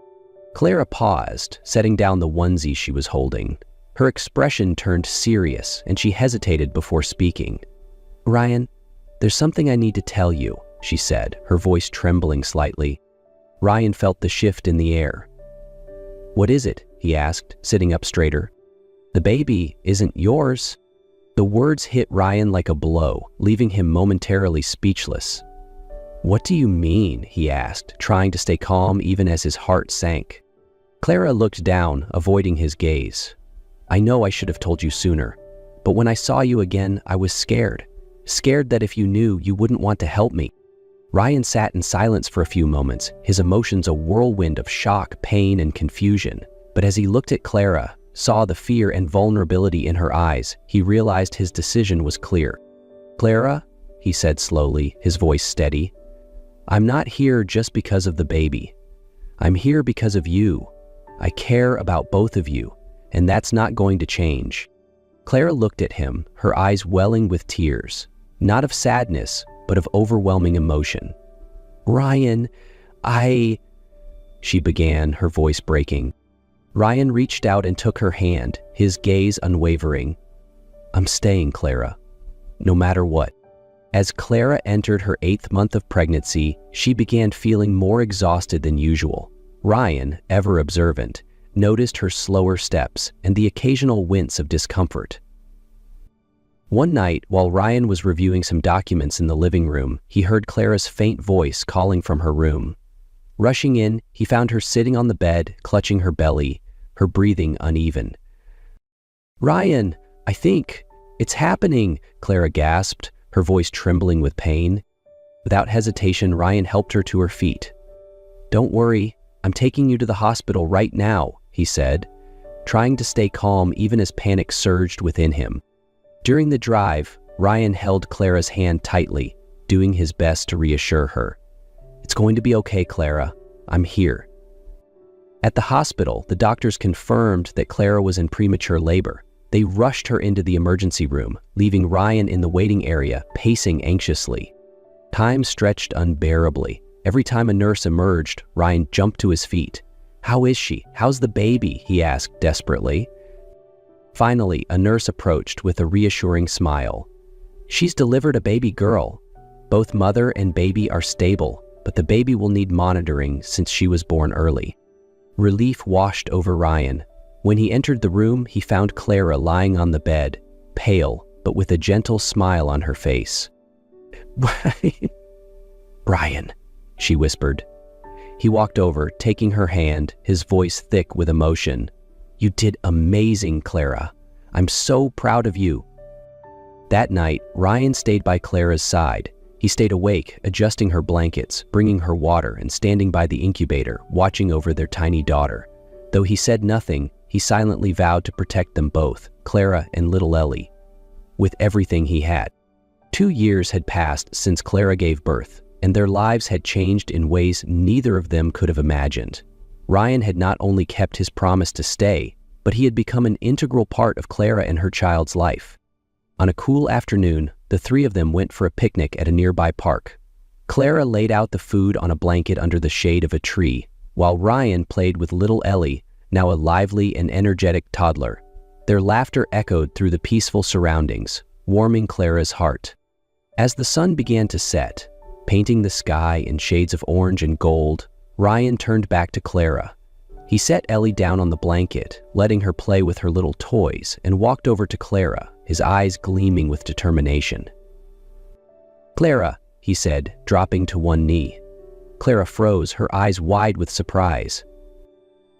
Clara paused, setting down the onesie she was holding. Her expression turned serious, and she hesitated before speaking. "Ryan, there's something I need to tell you," she said, her voice trembling slightly. Ryan felt the shift in the air. "What is it?" he asked, sitting up straighter. "The baby isn't yours." The words hit Ryan like a blow, leaving him momentarily speechless. "What do you mean?" he asked, trying to stay calm even as his heart sank. Clara looked down, avoiding his gaze. "I know I should have told you sooner, but when I saw you again, I was scared. Scared that if you knew, you wouldn't want to help me." Ryan sat in silence for a few moments, his emotions a whirlwind of shock, pain, and confusion. But as he looked at Clara, saw the fear and vulnerability in her eyes, he realized his decision was clear. "Clara," he said slowly, his voice steady, "I'm not here just because of the baby. I'm here because of you. I care about both of you, and that's not going to change." Clara looked at him, her eyes welling with tears, not of sadness, but of overwhelming emotion. "Ryan, she began, her voice breaking. Ryan reached out and took her hand, his gaze unwavering. "I'm staying, Clara, no matter what." As Clara entered her 8th month of pregnancy, she began feeling more exhausted than usual. Ryan, ever observant, noticed her slower steps and the occasional wince of discomfort. One night, while Ryan was reviewing some documents in the living room, he heard Clara's faint voice calling from her room. Rushing in, he found her sitting on the bed, clutching her belly, her breathing uneven. "Ryan, I think it's happening," Clara gasped, her voice trembling with pain. Without hesitation, Ryan helped her to her feet. "Don't worry, I'm taking you to the hospital right now," he said, trying to stay calm even as panic surged within him. During the drive, Ryan held Clara's hand tightly, doing his best to reassure her. "It's going to be okay, Clara. I'm here." At the hospital, the doctors confirmed that Clara was in premature labor. They rushed her into the emergency room, leaving Ryan in the waiting area, pacing anxiously. Time stretched unbearably. Every time a nurse emerged, Ryan jumped to his feet. "How is she? How's the baby?" he asked desperately. Finally, a nurse approached with a reassuring smile. "She's delivered a baby girl. Both mother and baby are stable, but the baby will need monitoring since she was born early." Relief washed over Ryan. When he entered the room, he found Clara lying on the bed, pale, but with a gentle smile on her face. "Brian," she whispered. He walked over, taking her hand, his voice thick with emotion. "You did amazing, Clara. I'm so proud of you." That night, Ryan stayed by Clara's side. He stayed awake, adjusting her blankets, bringing her water, and standing by the incubator, watching over their tiny daughter. Though he said nothing, he silently vowed to protect them both, Clara and little Ellie, with everything he had. 2 years had passed since Clara gave birth, and their lives had changed in ways neither of them could have imagined. Ryan had not only kept his promise to stay, but he had become an integral part of Clara and her child's life. On a cool afternoon, the three of them went for a picnic at a nearby park. Clara laid out the food on a blanket under the shade of a tree, while Ryan played with little Ellie, now a lively and energetic toddler. Their laughter echoed through the peaceful surroundings, warming Clara's heart. As the sun began to set, painting the sky in shades of orange and gold, Ryan turned back to Clara. He set Ellie down on the blanket, letting her play with her little toys, and walked over to Clara, his eyes gleaming with determination. "Clara," he said, dropping to one knee. Clara froze, her eyes wide with surprise.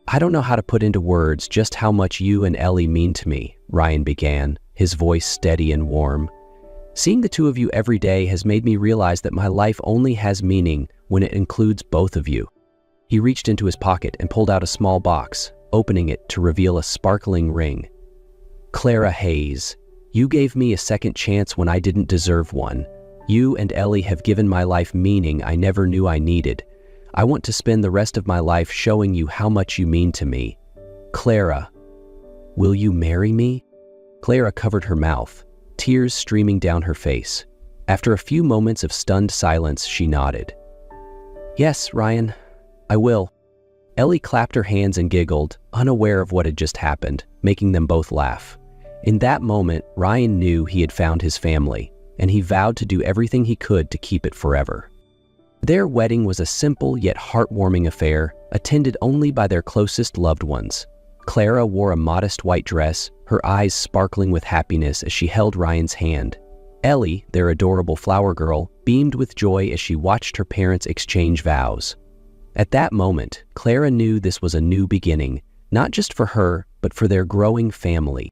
"I don't know how to put into words just how much you and Ellie mean to me," Ryan began, his voice steady and warm. "Seeing the two of you every day has made me realize that my life only has meaning when it includes both of you." He reached into his pocket and pulled out a small box, opening it to reveal a sparkling ring. "Clara Hayes, you gave me a second chance when I didn't deserve one. You and Ellie have given my life meaning I never knew I needed. I want to spend the rest of my life showing you how much you mean to me. Clara, will you marry me?" Clara covered her mouth, tears streaming down her face. After a few moments of stunned silence, she nodded. "Yes, Ryan, I will." Ellie clapped her hands and giggled, unaware of what had just happened, making them both laugh. In that moment, Ryan knew he had found his family, and he vowed to do everything he could to keep it forever. Their wedding was a simple yet heartwarming affair, attended only by their closest loved ones. Clara wore a modest white dress, her eyes sparkling with happiness as she held Ryan's hand. Ellie, their adorable flower girl, beamed with joy as she watched her parents exchange vows. At that moment, Clara knew this was a new beginning, not just for her, but for their growing family.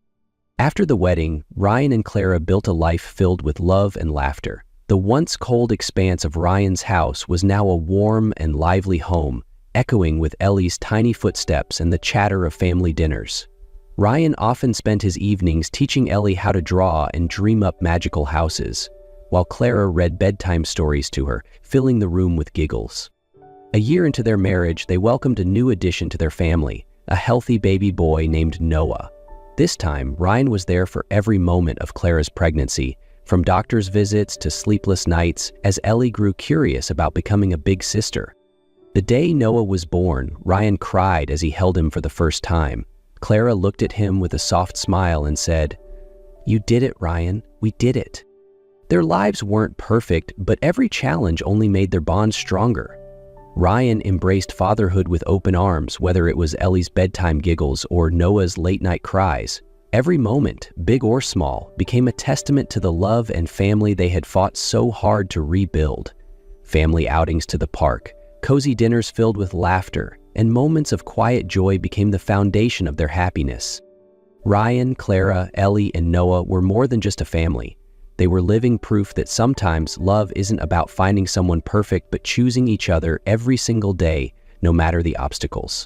After the wedding, Ryan and Clara built a life filled with love and laughter. The once cold expanse of Ryan's house was now a warm and lively home, echoing with Ellie's tiny footsteps and the chatter of family dinners. Ryan often spent his evenings teaching Ellie how to draw and dream up magical houses, while Clara read bedtime stories to her, filling the room with giggles. A year into their marriage, they welcomed a new addition to their family, a healthy baby boy named Noah. This time, Ryan was there for every moment of Clara's pregnancy, from doctor's visits to sleepless nights, as Ellie grew curious about becoming a big sister. The day Noah was born, Ryan cried as he held him for the first time. Clara looked at him with a soft smile and said, "You did it, Ryan. We did it." Their lives weren't perfect, but every challenge only made their bond stronger. Ryan embraced fatherhood with open arms, whether it was Ellie's bedtime giggles or Noah's late-night cries. Every moment, big or small, became a testament to the love and family they had fought so hard to rebuild. Family outings to the park, cozy dinners filled with laughter, and moments of quiet joy became the foundation of their happiness. Ryan, Clara, Ellie, and Noah were more than just a family. They were living proof that sometimes love isn't about finding someone perfect, but choosing each other every single day, no matter the obstacles.